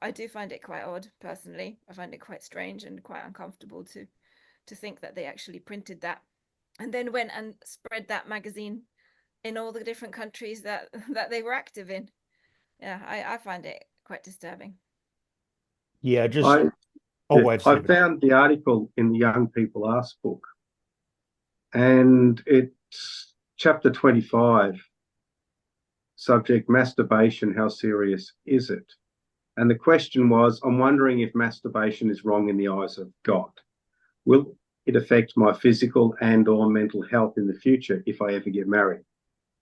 I do find it quite odd, personally. I find it quite strange and quite uncomfortable to think that they actually printed that and then went and spread that magazine in all the different countries that they were active in. Yeah, I find it quite disturbing. Yeah, just I oh, go ahead, I Stephen. found the article in the Young People Ask book, and it's chapter 25, subject masturbation, how serious is it? And the question was, I'm wondering if masturbation is wrong in the eyes of God. Will it affect my physical and or mental health in the future if I ever get married?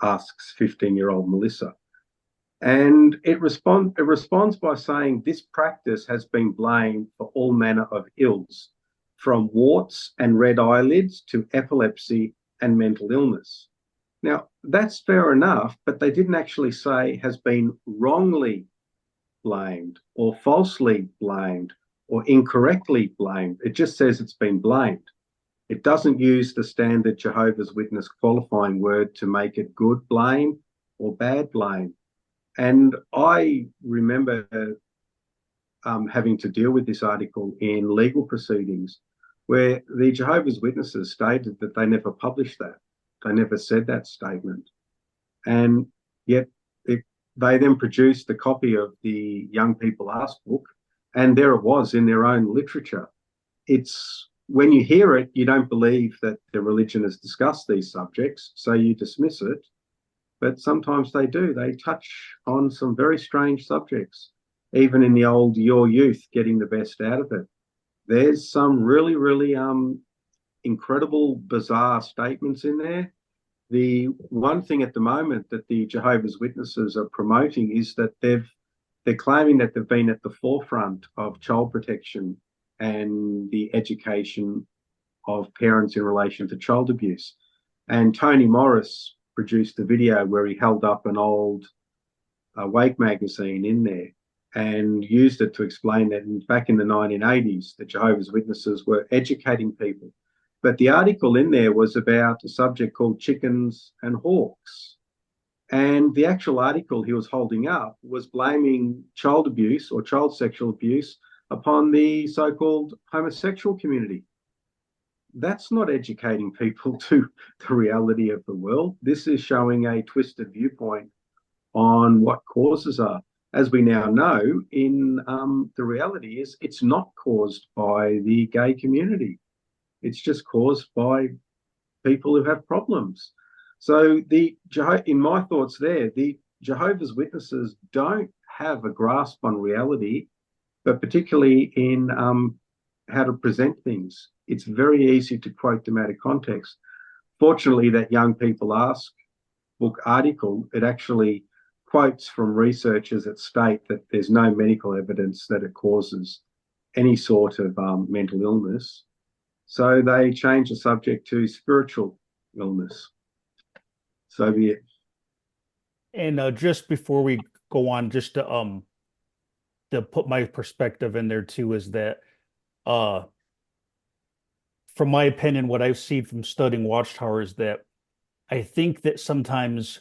Asks 15-year-old Melissa. And it responds by saying this practice has been blamed for all manner of ills, from warts and red eyelids to epilepsy and mental illness. Now, that's fair enough, but they didn't actually say has been wrongly blamed or falsely blamed or incorrectly blamed. It just says it's been blamed. It doesn't use the standard Jehovah's Witness qualifying word to make it good blame or bad blame. And I remember having to deal with this article in legal proceedings where the Jehovah's Witnesses stated that they never published that. They never said that statement. And yet they then produced a copy of the Young People Ask book, and there it was in their own literature. It's when you hear it, you don't believe that the religion has discussed these subjects, so you dismiss it. But sometimes they do. They touch on some very strange subjects, even in the old Your Youth, getting the best out of it. There's some really, really incredible, bizarre statements in there. The one thing at the moment that the Jehovah's Witnesses are promoting is that they're claiming that they've been at the forefront of child protection and the education of parents in relation to child abuse. And Tony Morris produced a video where he held up an old Wake magazine in there and used it to explain that back in the 1980s, the Jehovah's Witnesses were educating people. But the article in there was about a subject called chickens and hawks. And the actual article he was holding up was blaming child abuse or child sexual abuse upon the so-called homosexual community. That's not educating people to the reality of the world. This is showing a twisted viewpoint on what causes are. As we now know, in the reality is it's not caused by the gay community. It's just caused by people who have problems. So in my thoughts there, the Jehovah's Witnesses don't have a grasp on reality, but particularly in how to present things. It's very easy to quote them out of context. Fortunately, that Young People Ask book article, it actually quotes from researchers that state that there's no medical evidence that it causes any sort of mental illness. So they change the subject to spiritual illness. So be it. And just before we go on, just to put my perspective in there too, is that from my opinion, what I've seen from studying Watchtower is that I think that sometimes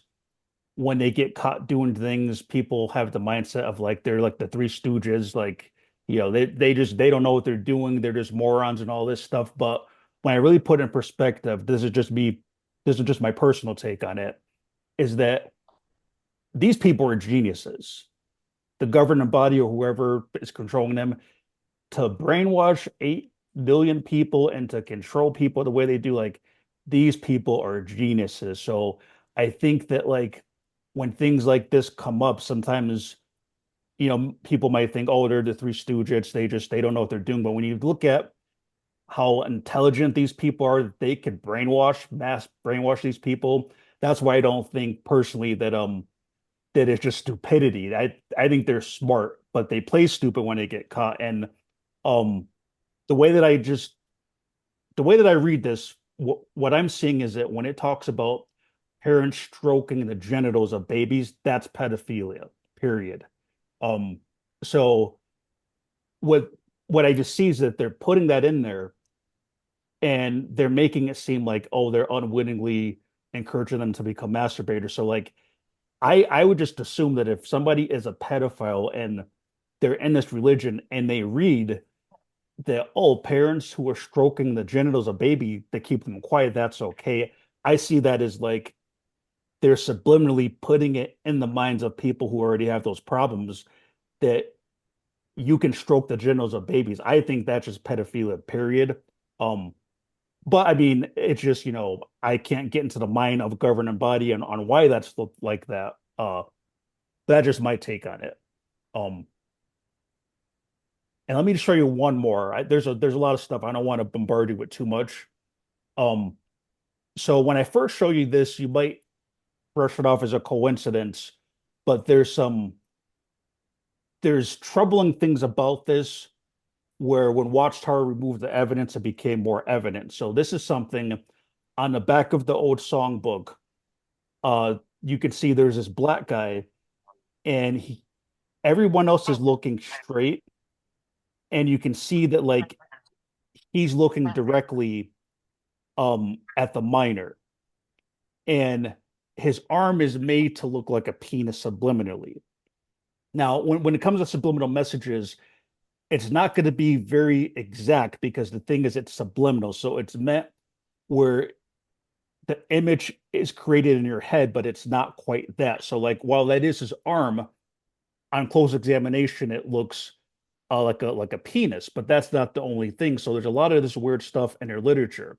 when they get caught doing things, people have the mindset of like they're like the Three Stooges, like they don't know what they're doing, they're just morons and all this stuff. But when I really put it in perspective, this is just my personal take on it, is that these people are geniuses. The governing body or whoever is controlling them to brainwash 8 billion people and to control people the way they do, like these people are geniuses. So I think that like when things like this come up, sometimes people might think, oh, they're the Three Stooges. They don't know what they're doing. But when you look at how intelligent these people are, they could mass brainwash these people. That's why I don't think personally that it's just stupidity. I think they're smart, but they play stupid when they get caught. And um the way that I just the way that I read this, what I'm seeing is that when it talks about parents stroking the genitals of babies, that's pedophilia, period. Um, so what what I just see is that they're putting that in there and they're making it seem like, oh, they're unwittingly encouraging them to become masturbators. So like I would just assume that if somebody is a pedophile and they're in this religion and they read that, oh, parents who are stroking the genitals of baby to keep them quiet, that's okay. I see that as like they're subliminally putting it in the minds of people who already have those problems that you can stroke the genitals of babies. I think that's just pedophilia, period. Um, but I mean, it's just, I can't get into the mind of a governing body and on why that's like that. That's just my take on it. Um, and let me just show you one more. There's a lot of stuff. I don't want to bombard you with too much. Um, so when I first show you this, you might brush it off as a coincidence, but there's troubling things about this where when Watchtower removed the evidence, it became more evident. So this is something on the back of the old songbook. You can see there's this black guy, and everyone else is looking straight, and you can see that like he's looking directly at the minor, and his arm is made to look like a penis subliminally. Now, when it comes to subliminal messages, it's not going to be very exact because the thing is it's subliminal. So it's meant where the image is created in your head, but it's not quite that. So like while that is his arm, on close examination, it looks like a penis, but that's not the only thing. So there's a lot of this weird stuff in their literature.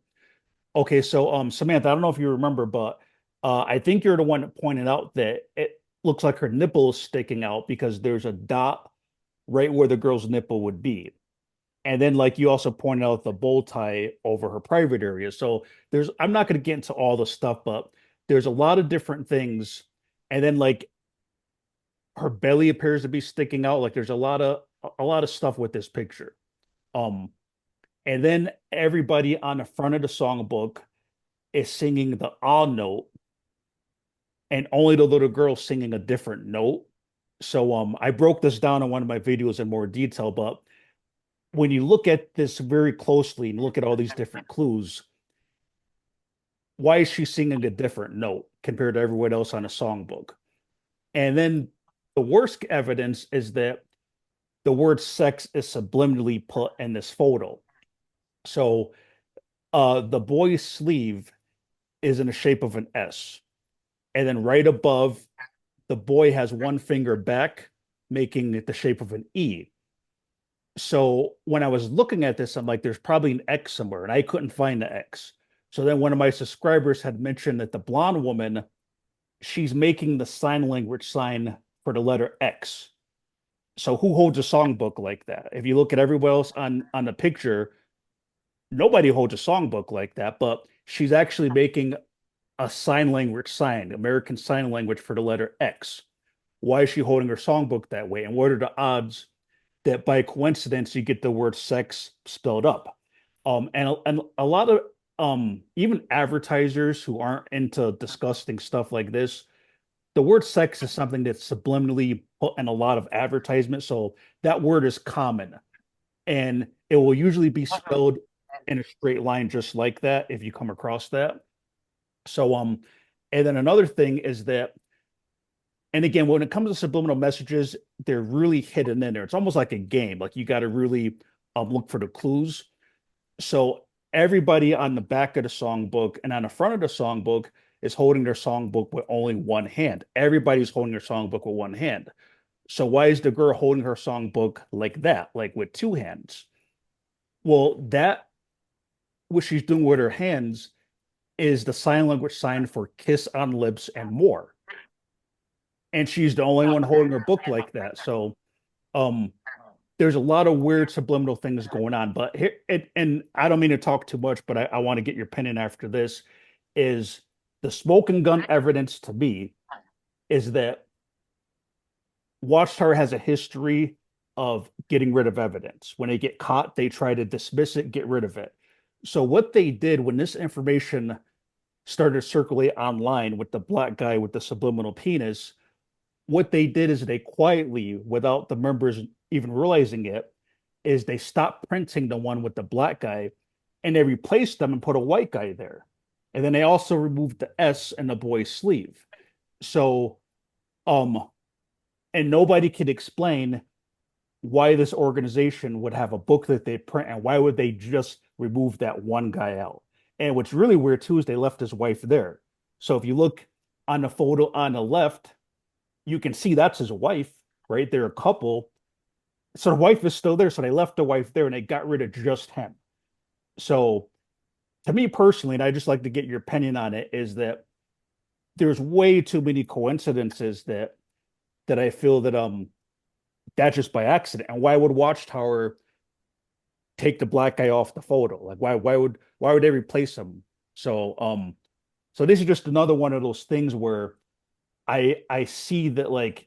Okay, so Samantha, I don't know if you remember, but I think you're the one that pointed out that it looks like her nipple is sticking out because there's a dot right where the girl's nipple would be. And then, like you also pointed out, the bow tie over her private area. So I'm not going to get into all the stuff, but there's a lot of different things. And then, like, her belly appears to be sticking out. Like, there's a lot of stuff with this picture. Um, and then everybody on the front of the songbook is singing the ah note, and only the little girl singing a different note. So I broke this down in one of my videos in more detail, but when you look at this very closely and look at all these different clues, why is she singing a different note compared to everyone else on a songbook? And then the worst evidence is that the word sex is subliminally put in this photo. So the boy's sleeve is in the shape of an S. And then right above, the boy has one finger back, making it the shape of an E. So when I was looking at this, I'm like, there's probably an X somewhere, and I couldn't find the X. So then one of my subscribers had mentioned that the blonde woman, she's making the sign language sign for the letter X. So who holds a songbook like that? If you look at everyone else on the picture, nobody holds a songbook like that, but she's actually making a sign language sign, American Sign Language for the letter X. Why is she holding her songbook that way? And what are the odds that by coincidence you get the word sex spelled up? And a lot of even advertisers who aren't into disgusting stuff like this, the word sex is something that's subliminally put in a lot of advertisements. So that word is common, and it will usually be spelled in a straight line just like that if you come across that. So and then another thing is that, and again, when it comes to subliminal messages, they're really hidden in there. It's almost like a game. Like you got to really look for the clues. So everybody on the back of the songbook and on the front of the songbook is holding their songbook with only one hand. Everybody's holding their songbook with one hand. So why is the girl holding her songbook like that, like with two hands? Well, that what she's doing with her hands is the sign language sign for kiss on lips and more. And she's the only one holding her book like that. So there's a lot of weird subliminal things going on. But here, and I don't mean to talk too much, but I want to get your opinion after this. Is the smoking gun evidence to me is that Watchtower has a history of getting rid of evidence. When they get caught, they try to dismiss it, get rid of it. So what they did when this information started to circulate online with the black guy with the subliminal penis, what they did is they quietly, without the members even realizing it, is they stopped printing the one with the black guy and they replaced them and put a white guy there. And then they also removed the S in the boy's sleeve. So, and nobody could explain why this organization would have a book that they print and why would they just remove that one guy out. And what's really weird too is they left his wife there. So if you look on the photo on the left, you can see that's his wife, right? They're a couple. So the wife is still there. So they left the wife there and they got rid of just him. So to me personally, and I just like to get your opinion on it, is that there's way too many coincidences that I feel that that's just by accident. And why would Watchtower take the black guy off the photo? Like why would they replace him? So this is just another one of those things where I see that like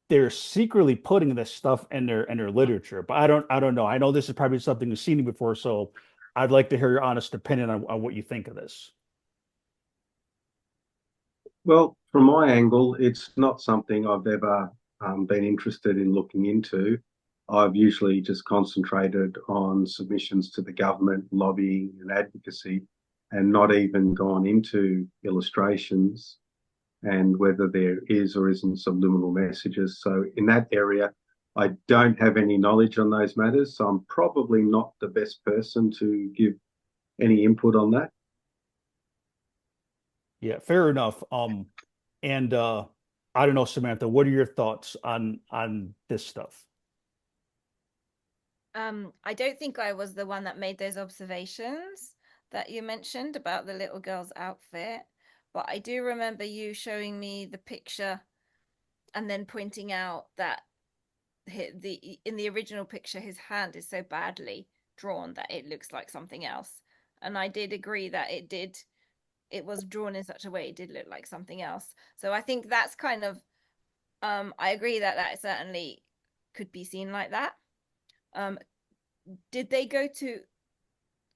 they're secretly putting this stuff in their literature, but I don't know. I know this is probably something you've seen before, so I'd like to hear your honest opinion on what you think of this. Well, from my angle, it's not something I've ever been interested in looking into. I've usually just concentrated on submissions to the government, lobbying and advocacy, and not even gone into illustrations and whether there is or isn't subliminal messages. So in that area, I don't have any knowledge on those matters. So I'm probably not the best person to give any input on that. Yeah, fair enough. And I don't know, Samantha, what are your thoughts on this stuff? I don't think I was the one that made those observations that you mentioned about the little girl's outfit, but I do remember you showing me the picture and then pointing out that in the original picture his hand is so badly drawn that it looks like something else. And I did agree that it was drawn in such a way it did look like something else. So I think that's kind of I agree that that certainly could be seen like that. Did they go to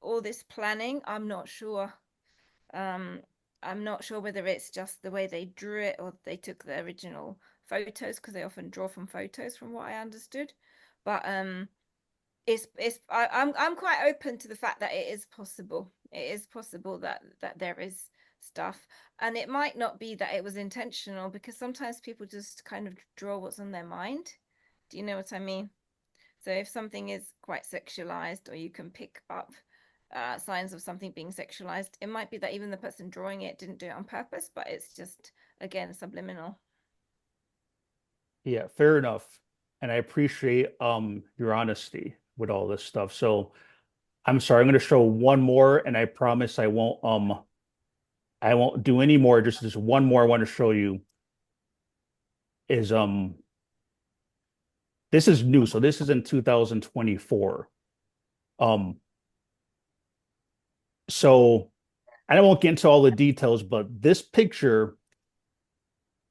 all this planning? I'm not sure. I'm not sure whether it's just the way they drew it or they took the original photos, because they often draw from photos from what I understood. But I'm quite open to the fact that it is possible. It is possible that there is stuff, and it might not be that it was intentional, because sometimes people just kind of draw what's on their mind. Do you know what I mean? So if something is quite sexualized, or you can pick up signs of something being sexualized, it might be that even the person drawing it didn't do it on purpose, but it's just, again, subliminal. Yeah, fair enough. And I appreciate your honesty with all this stuff. So I'm sorry, I'm gonna show one more and I promise I won't do any more. Just this one more I want to show you is this is new. So this is in 2024. Um so I won't get into all the details, but this picture,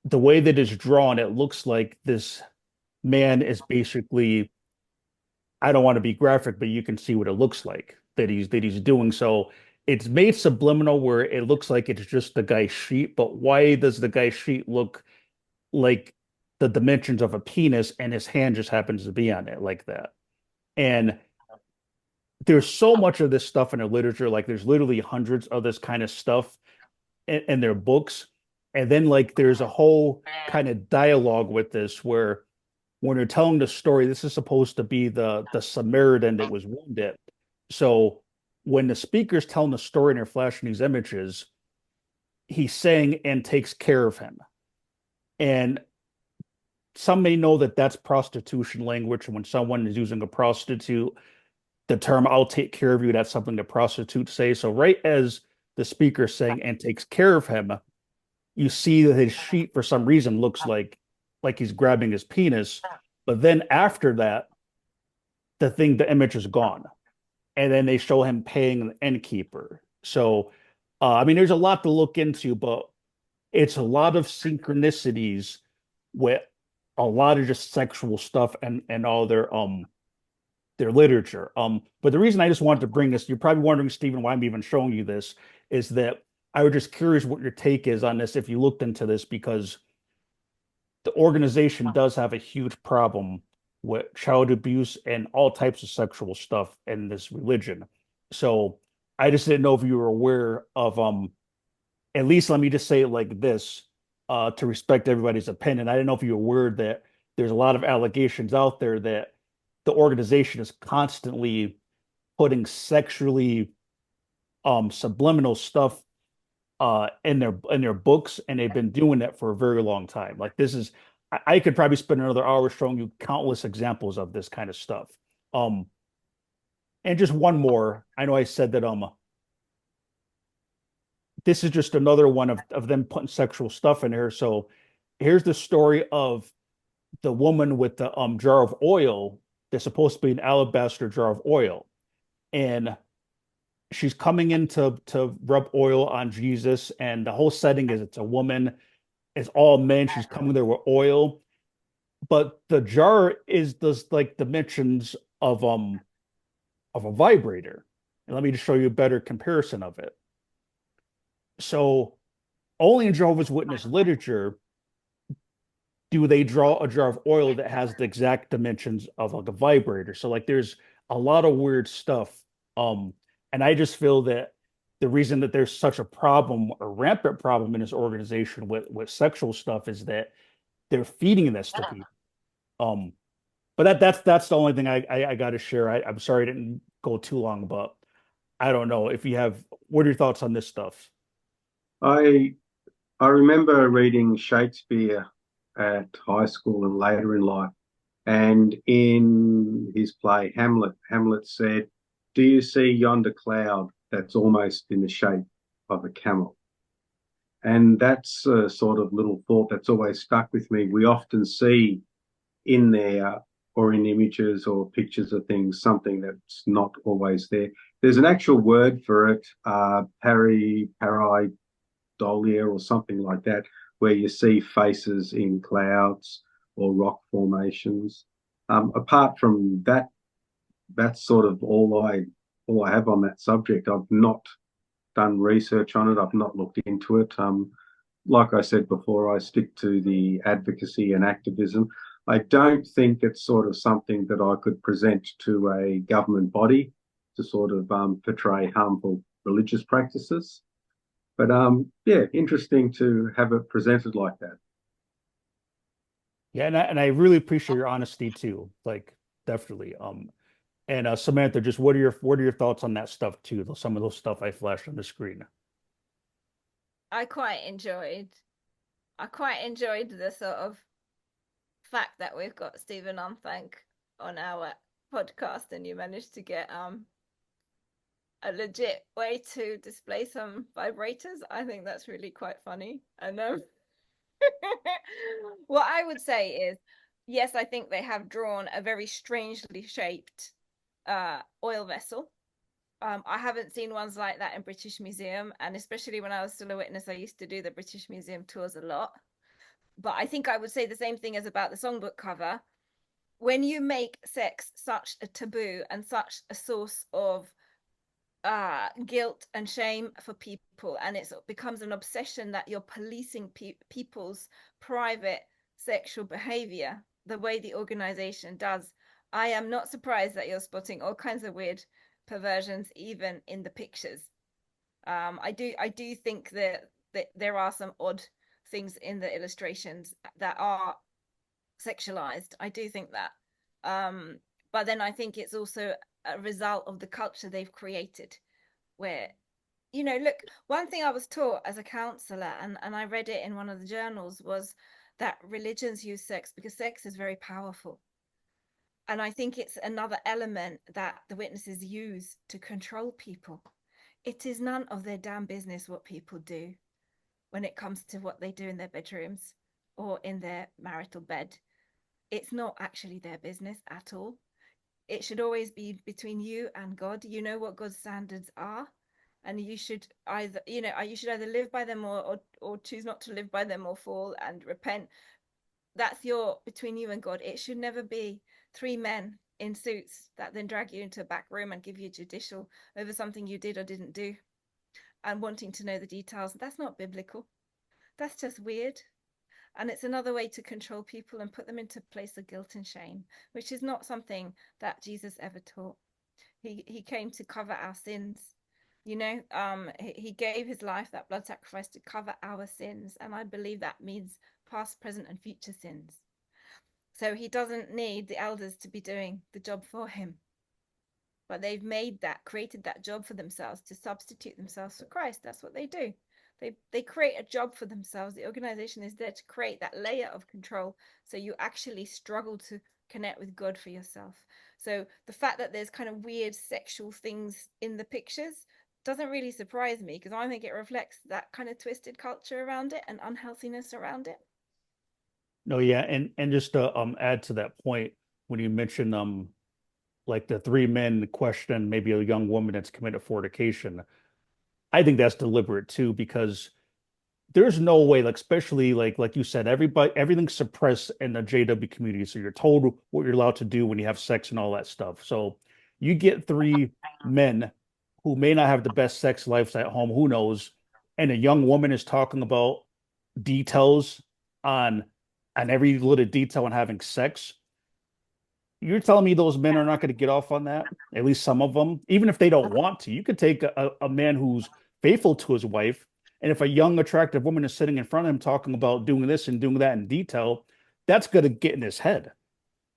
the way that it's drawn, it looks like this man is basically, I don't want to be graphic, but you can see what it looks like that he's doing. So it's made subliminal where it looks like it's just the guy's sheet, but why does the guy's sheet look like the dimensions of a penis and his hand just happens to be on it like that? And there's so much of this stuff in the literature, like there's literally hundreds of this kind of stuff in their books. And then like there's a whole kind of dialogue with this where when they're telling the story, this is supposed to be the Samaritan that was wounded. So when the speaker's telling the story and they're flashing these images, he's saying and takes care of him. And some may know that that's prostitution language. And when someone is using a prostitute, the term "I'll take care of you," that's something the prostitutes say. So right as the speaker's saying and takes care of him, you see that his sheet for some reason looks like he's grabbing his penis. But then after that, the image is gone. And then they show him paying an innkeeper. So, I mean, there's a lot to look into, but it's a lot of synchronicities with a lot of just sexual stuff and all their literature. But the reason I just wanted to bring this, you're probably wondering, Stephen, why I'm even showing you this, is that I was just curious what your take is on this if you looked into this, because the organization does have a huge problem with child abuse and all types of sexual stuff in this religion. So I just didn't know if you were aware of at least let me just say it like this, to respect everybody's opinion. I didn't know if you were aware that there's a lot of allegations out there that the organization is constantly putting sexually subliminal stuff in their books, and they've been doing that for a very long time. Like this is I could probably spend another hour showing you countless examples of this kind of stuff. Um, and just one more. I know I said that this is just another one of them putting sexual stuff in here. So here's the story of the woman with the jar of oil. That's supposed to be an alabaster jar of oil, and she's coming in to rub oil on Jesus, and the whole setting is it's a woman, it's all men. She's coming there with oil, but the jar is this like dimensions of a vibrator. And let me just show you a better comparison of it. So only in Jehovah's Witness literature do they draw a jar of oil that has the exact dimensions of like a vibrator. So like there's a lot of weird stuff. And I just feel that the reason that there's such a problem, a rampant problem in this organization with sexual stuff is that they're feeding this to people. Um, but that's the only thing I got to share. I'm sorry I didn't go too long, but I don't know if you have. What are your thoughts on this stuff? I I remember reading Shakespeare at high school and later in life, and in his play Hamlet, Hamlet said, "Do you see yonder cloud that's almost in the shape of a camel?" And that's a sort of little thought that's always stuck with me. We often see in there or in images or pictures of things something that's not always there. There's an actual word for it, pareidolia or something like that, where you see faces in clouds or rock formations. Apart from that, that's sort of all I have on that subject. I've not done research on it. I've not looked into it. Like I said before, I stick to the advocacy and activism. I don't think it's sort of something that I could present to a government body to sort of portray harmful religious practices. But yeah, interesting to have it presented like that. Yeah, and I really appreciate your honesty too. Like definitely. And Samantha, just what are your thoughts on that stuff too? Some of those stuff I flashed on the screen. I quite enjoyed I quite enjoyed the sort of fact that we've got Stephen on our podcast, and you managed to get a legit way to display some vibrators. I think that's really quite funny. And what I would say is, yes, I think they have drawn a very strangely shaped oil vessel. I haven't seen ones like that in British Museum, and especially when I was still a witness, I used to do the British Museum tours a lot. But I think I would say the same thing as about the songbook cover. When you make sex such a taboo and such a source of guilt and shame for people, and it becomes an obsession that you're policing people's private sexual behavior the way the organization does, I am not surprised that you're spotting all kinds of weird perversions even in the pictures. I do think that there are some odd things in the illustrations that are sexualized. I do think that. But then I think it's also a result of the culture they've created, where, look, one thing I was taught as a counselor, and I read it in one of the journals, was that religions use sex because sex is very powerful. And I think it's another element that the witnesses use to control people. It is none of their damn business what people do when it comes to what they do in their bedrooms or in their marital bed. it's not actually their business at all. It should always be between you and God. You know what God's standards are, and you should either, you should either live by them or choose not to live by them or fall and repent. That's between you and God. It should never be three men in suits that then drag you into a back room and give you judicial over something you did or didn't do and wanting to know the details. That's not biblical. That's just weird. And it's another way to control people and put them into a place of guilt and shame, which is not something that Jesus ever taught. He came to cover our sins. He gave his life, that blood sacrifice, to cover our sins. And I believe that means past, present, and future sins. So he doesn't need the elders to be doing the job for him. But they've created that job for themselves to substitute themselves for Christ. That's what they do. They create a job for themselves. The organization is there to create that layer of control, so you actually struggle to connect with God for yourself. So the fact that there's kind of weird sexual things in the pictures doesn't really surprise me, because I think it reflects that kind of twisted culture around it and unhealthiness around it. No, yeah, and just to add to that point, when you mentioned like the three men question maybe a young woman that's committed fornication, I think that's deliberate too, because there's no way, like especially like you said, everything's suppressed in the JW community. So you're told what you're allowed to do when you have sex and all that stuff. So you get three men who may not have the best sex lives at home, who knows, and a young woman is talking about details on every little detail on having sex. You're telling me those men are not going to get off on that? At least some of them, even if they don't want to. You could take a man who's faithful to his wife, and if a young, attractive woman is sitting in front of him talking about doing this and doing that in detail, that's going to get in his head.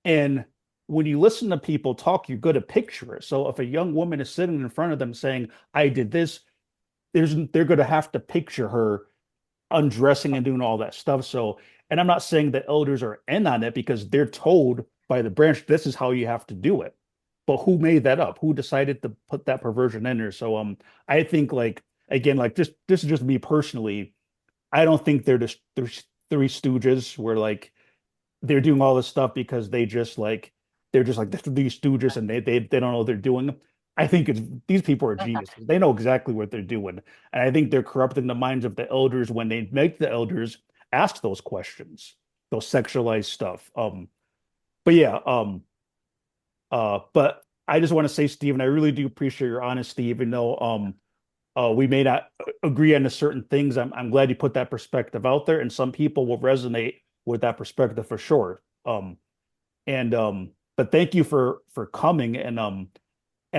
And when you listen to people talk, you're going to picture it. So if a young woman is sitting in front of them saying, I did this, they're going to have to picture her undressing and doing all that stuff. So, and I'm not saying the elders are in on it, because they're told by the branch, this is how you have to do it. But who made that up? Who decided to put that perversion in there? So, I think, like, again, like, this is just me personally. I don't think they're just there's three stooges where like they're doing all this stuff because they're just like these stooges, and they don't know what they're doing. I think these people are geniuses. They know exactly what they're doing. And I think they're corrupting the minds of the elders when they make the elders ask those questions, those sexualized stuff. But yeah, but I just want to say, Stephen, I really do appreciate your honesty, even though we may not agree on the certain things. I'm glad you put that perspective out there, and some people will resonate with that perspective for sure. And but thank you for coming, and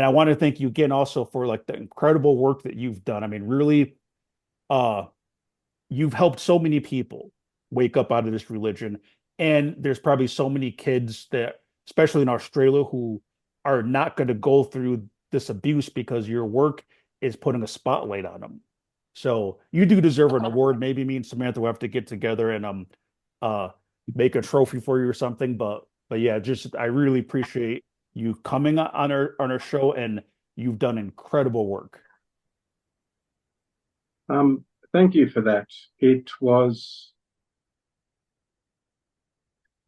I want to thank you again also for like the incredible work that you've done. I mean, really, uh, you've helped so many people wake up out of this religion. And there's probably so many kids that, especially in Australia, who are not going to go through this abuse because your work is putting a spotlight on them. So you do deserve an award. Maybe me and Samantha will have to get together and uh make a trophy for you or something. But yeah, just I really appreciate you coming on our show, and you've done incredible work. Thank you for that.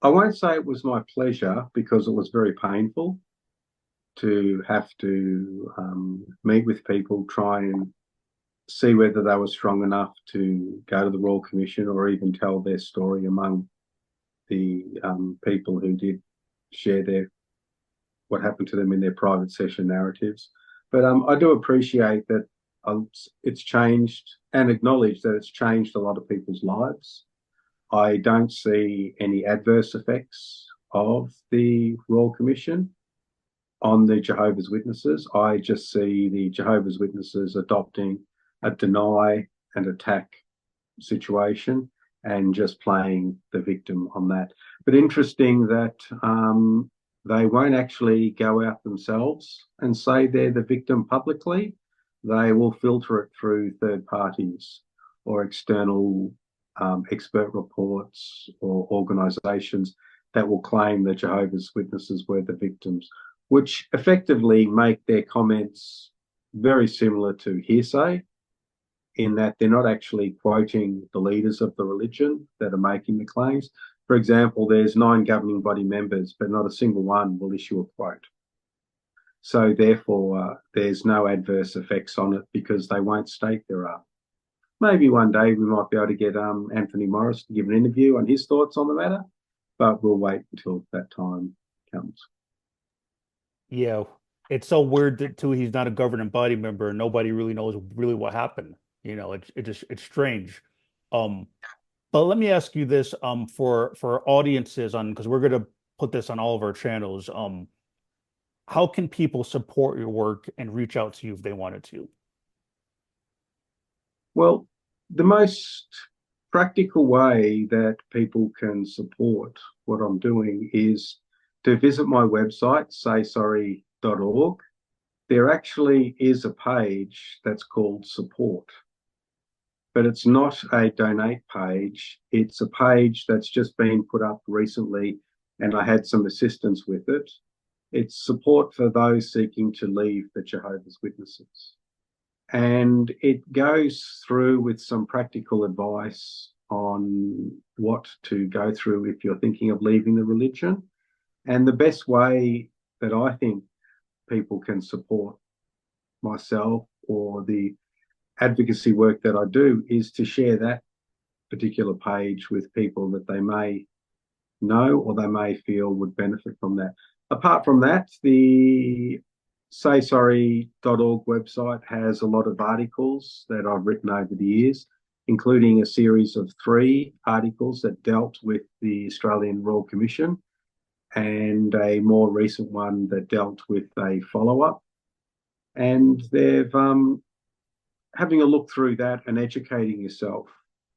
I won't say it was my pleasure, because it was very painful to have to meet with people, try and see whether they were strong enough to go to the Royal Commission or even tell their story among the people who did share what happened to them in their private session narratives. But I do appreciate that it's changed, and acknowledge that it's changed a lot of people's lives. I don't see any adverse effects of the Royal Commission on the Jehovah's Witnesses. I just see the Jehovah's Witnesses adopting a deny and attack situation and just playing the victim on that. But interesting that they won't actually go out themselves and say they're the victim publicly. They will filter it through third parties or external expert reports or organisations that will claim the Jehovah's Witnesses were the victims, which effectively make their comments very similar to hearsay, in that they're not actually quoting the leaders of the religion that are making the claims. For example, there's 9 governing body members, but not a single one will issue a quote. So therefore, there's no adverse effects on it because they won't state there are. Maybe one day we might be able to get Anthony Morris to give an interview on his thoughts on the matter, but we'll wait until that time comes. Yeah, it's so weird that too. He's not a governing body member, and nobody really knows really what happened. It's strange. Um, but let me ask you this, for audiences on because we're gonna put this on all of our channels. How can people support your work and reach out to you if they wanted to? Well, the most practical way that people can support what I'm doing is to visit my website, saysorry.org. There actually is a page that's called support, but it's not a donate page. It's a page that's just been put up recently, and I had some assistance with it. It's support for those seeking to leave the Jehovah's Witnesses. And it goes through with some practical advice on what to go through if you're thinking of leaving the religion. And the best way that I think people can support myself or the advocacy work that I do is to share that particular page with people that they may know or they may feel would benefit from that. Apart from that, the saysorry.org website has a lot of articles that I've written over the years, including a series of 3 articles that dealt with the Australian Royal Commission and a more recent one that dealt with a follow-up. And they've having a look through that and educating yourself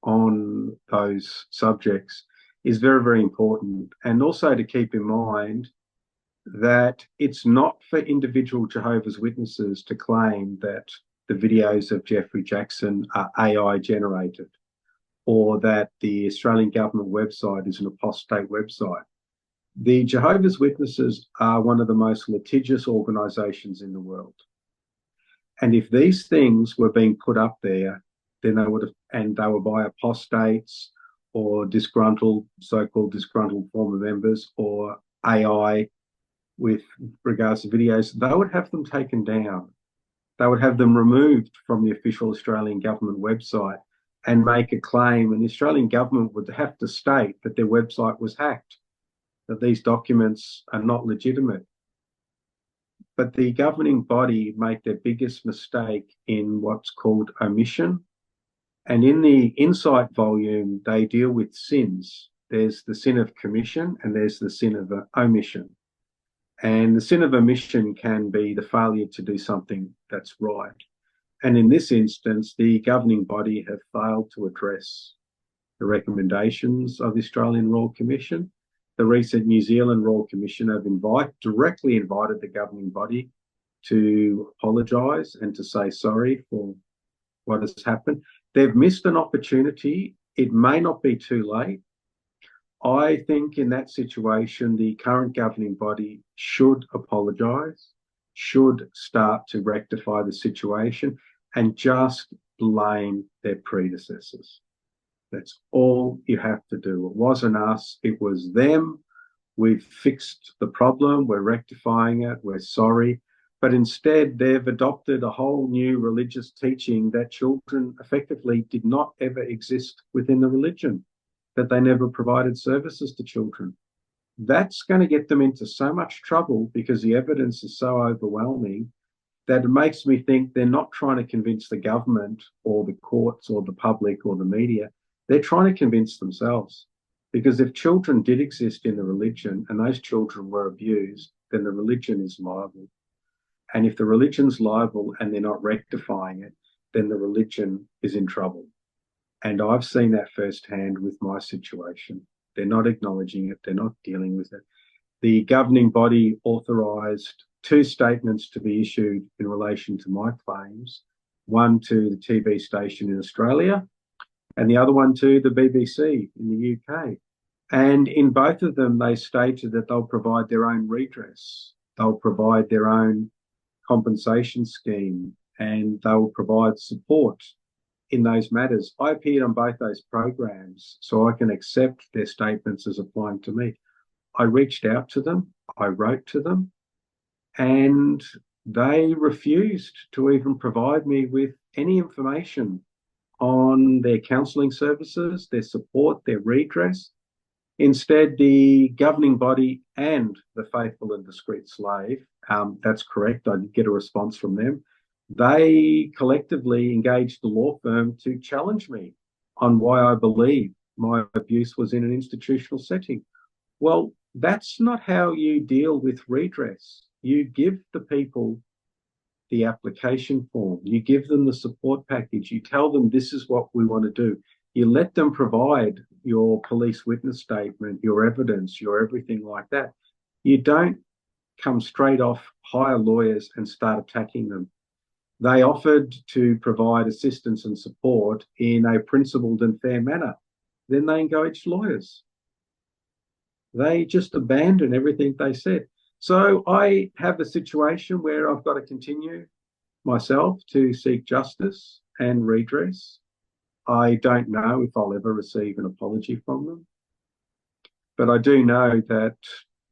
on those subjects is very, very important. And also to keep in mind that it's not for individual Jehovah's Witnesses to claim that the videos of Jeffrey Jackson are AI generated or that the Australian government website is an apostate website. The Jehovah's Witnesses are one of the most litigious organisations in the world. And if these things were being put up there, then they would have, and they were by apostates or disgruntled, so-called disgruntled former members or AI with regards to videos, they would have them taken down. They would have them removed from the official Australian government website and make a claim. And the Australian government would have to state that their website was hacked, that these documents are not legitimate. But the governing body make their biggest mistake in what's called omission. And in the Insight volume, they deal with sins. There's the sin of commission and there's the sin of omission. And the sin of omission can be the failure to do something that's right. And in this instance, the governing body have failed to address the recommendations of the Australian Royal Commission. The recent New Zealand Royal Commission have directly invited the governing body to apologise and to say sorry for what has happened. They've missed an opportunity. It may not be too late. I think in that situation, the current governing body should apologise, should start to rectify the situation and just blame their predecessors. That's all you have to do. It wasn't us, it was them. We've fixed the problem, we're rectifying it, we're sorry. But instead, they've adopted a whole new religious teaching that children effectively did not ever exist within the religion, that they never provided services to children. That's going to get them into so much trouble because the evidence is so overwhelming that it makes me think they're not trying to convince the government or the courts or the public or the media. They're trying to convince themselves. Because if children did exist in the religion and those children were abused, then the religion is liable. And if the religion's liable and they're not rectifying it, then the religion is in trouble. And I've seen that firsthand with my situation. They're not acknowledging it. They're not dealing with it. The governing body authorised 2 statements to be issued in relation to my claims, one to the TV station in Australia and the other one to the BBC in the UK. And in both of them, they stated that they'll provide their own redress. They'll provide their own compensation scheme and they will provide support in those matters. I appeared on both those programs, so I can accept their statements as applying to me. I reached out to them, I wrote to them, and they refused to even provide me with any information on their counselling services, their support, their redress. Instead, the governing body and the faithful and discreet slave, that's correct, I did get a response from them, they collectively engaged the law firm to challenge me on why I believe my abuse was in an institutional setting. Well, that's not how you deal with redress. You give the people the application form, you give them the support package, you tell them this is what we want to do. You let them provide your police witness statement, your evidence, your everything like that. You don't come straight off, hire lawyers and start attacking them. They offered to provide assistance and support in a principled and fair manner. Then they engaged lawyers. They just abandoned everything they said. So I have a situation where I've got to continue myself to seek justice and redress. I don't know if I'll ever receive an apology from them, but I do know that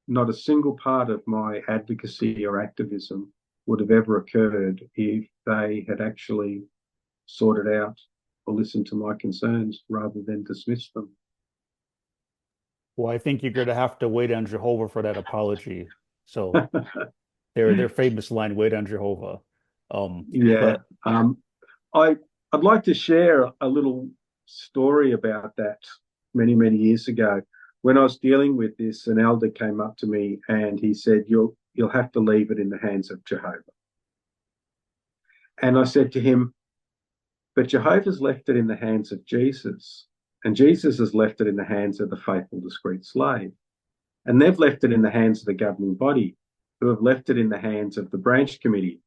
not a single part of my advocacy or activism would have ever occurred if they had actually sorted out or listened to my concerns rather than dismissed them. Well, I think you're going to have to wait on Jehovah for that apology. So their famous line, "Wait on Jehovah." Yeah. But I'd like to share a little story about that many, many years ago. When I was dealing with this, an elder came up to me and he said, you'll have to leave it in the hands of Jehovah. And I said to him, but Jehovah's left it in the hands of Jesus, and Jesus has left it in the hands of the faithful, discreet slave. And they've left it in the hands of the governing body, who have left it in the hands of the branch committee,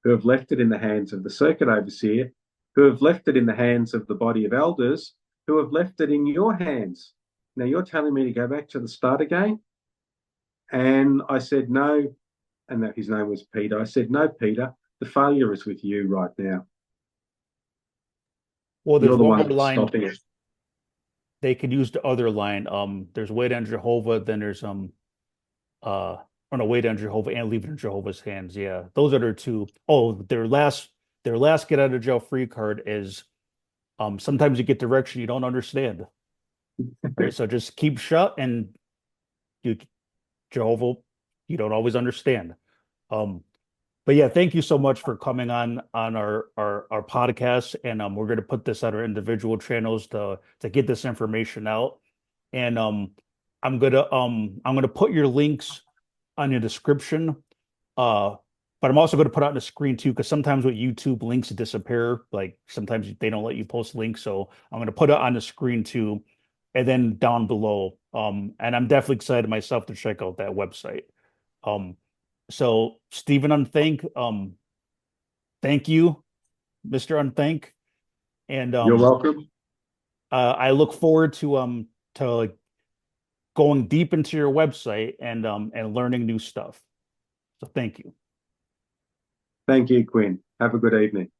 who have left it in the hands of the circuit overseer, who have left it in the hands of the body of elders, who have left it in your hands. Now you're telling me to go back to the start again? And I said, no. And that his name was Peter. I said, no, Peter, the failure is with you right now. well, there's You're the one one more line. stopping it. They could use the other line. There's "Wait on Jehovah," then there's oh no, "Wait on Jehovah" and "Leave it in Jehovah's hands." Yeah, those are their two. Oh, their last get out of jail free card is sometimes you get direction you don't understand. Right. So just keep shut, and you Jehovah, you don't always understand. Um, but yeah, thank you so much for coming on our podcast, and we're going to put this on our individual channels to get this information out. And I'm gonna put your links on your description. Uh, but I'm also going to put out on the screen too, because sometimes with YouTube links disappear. Like sometimes they don't let you post links, so I'm going to put it on the screen too, and then down below. And I'm definitely excited myself to check out that website. Um, so Stephen Unthank, thank you, Mr. Unthank, and You're welcome. I look forward to like going deep into your website and learning new stuff. So thank you. Thank you, Quinn. Have a good evening.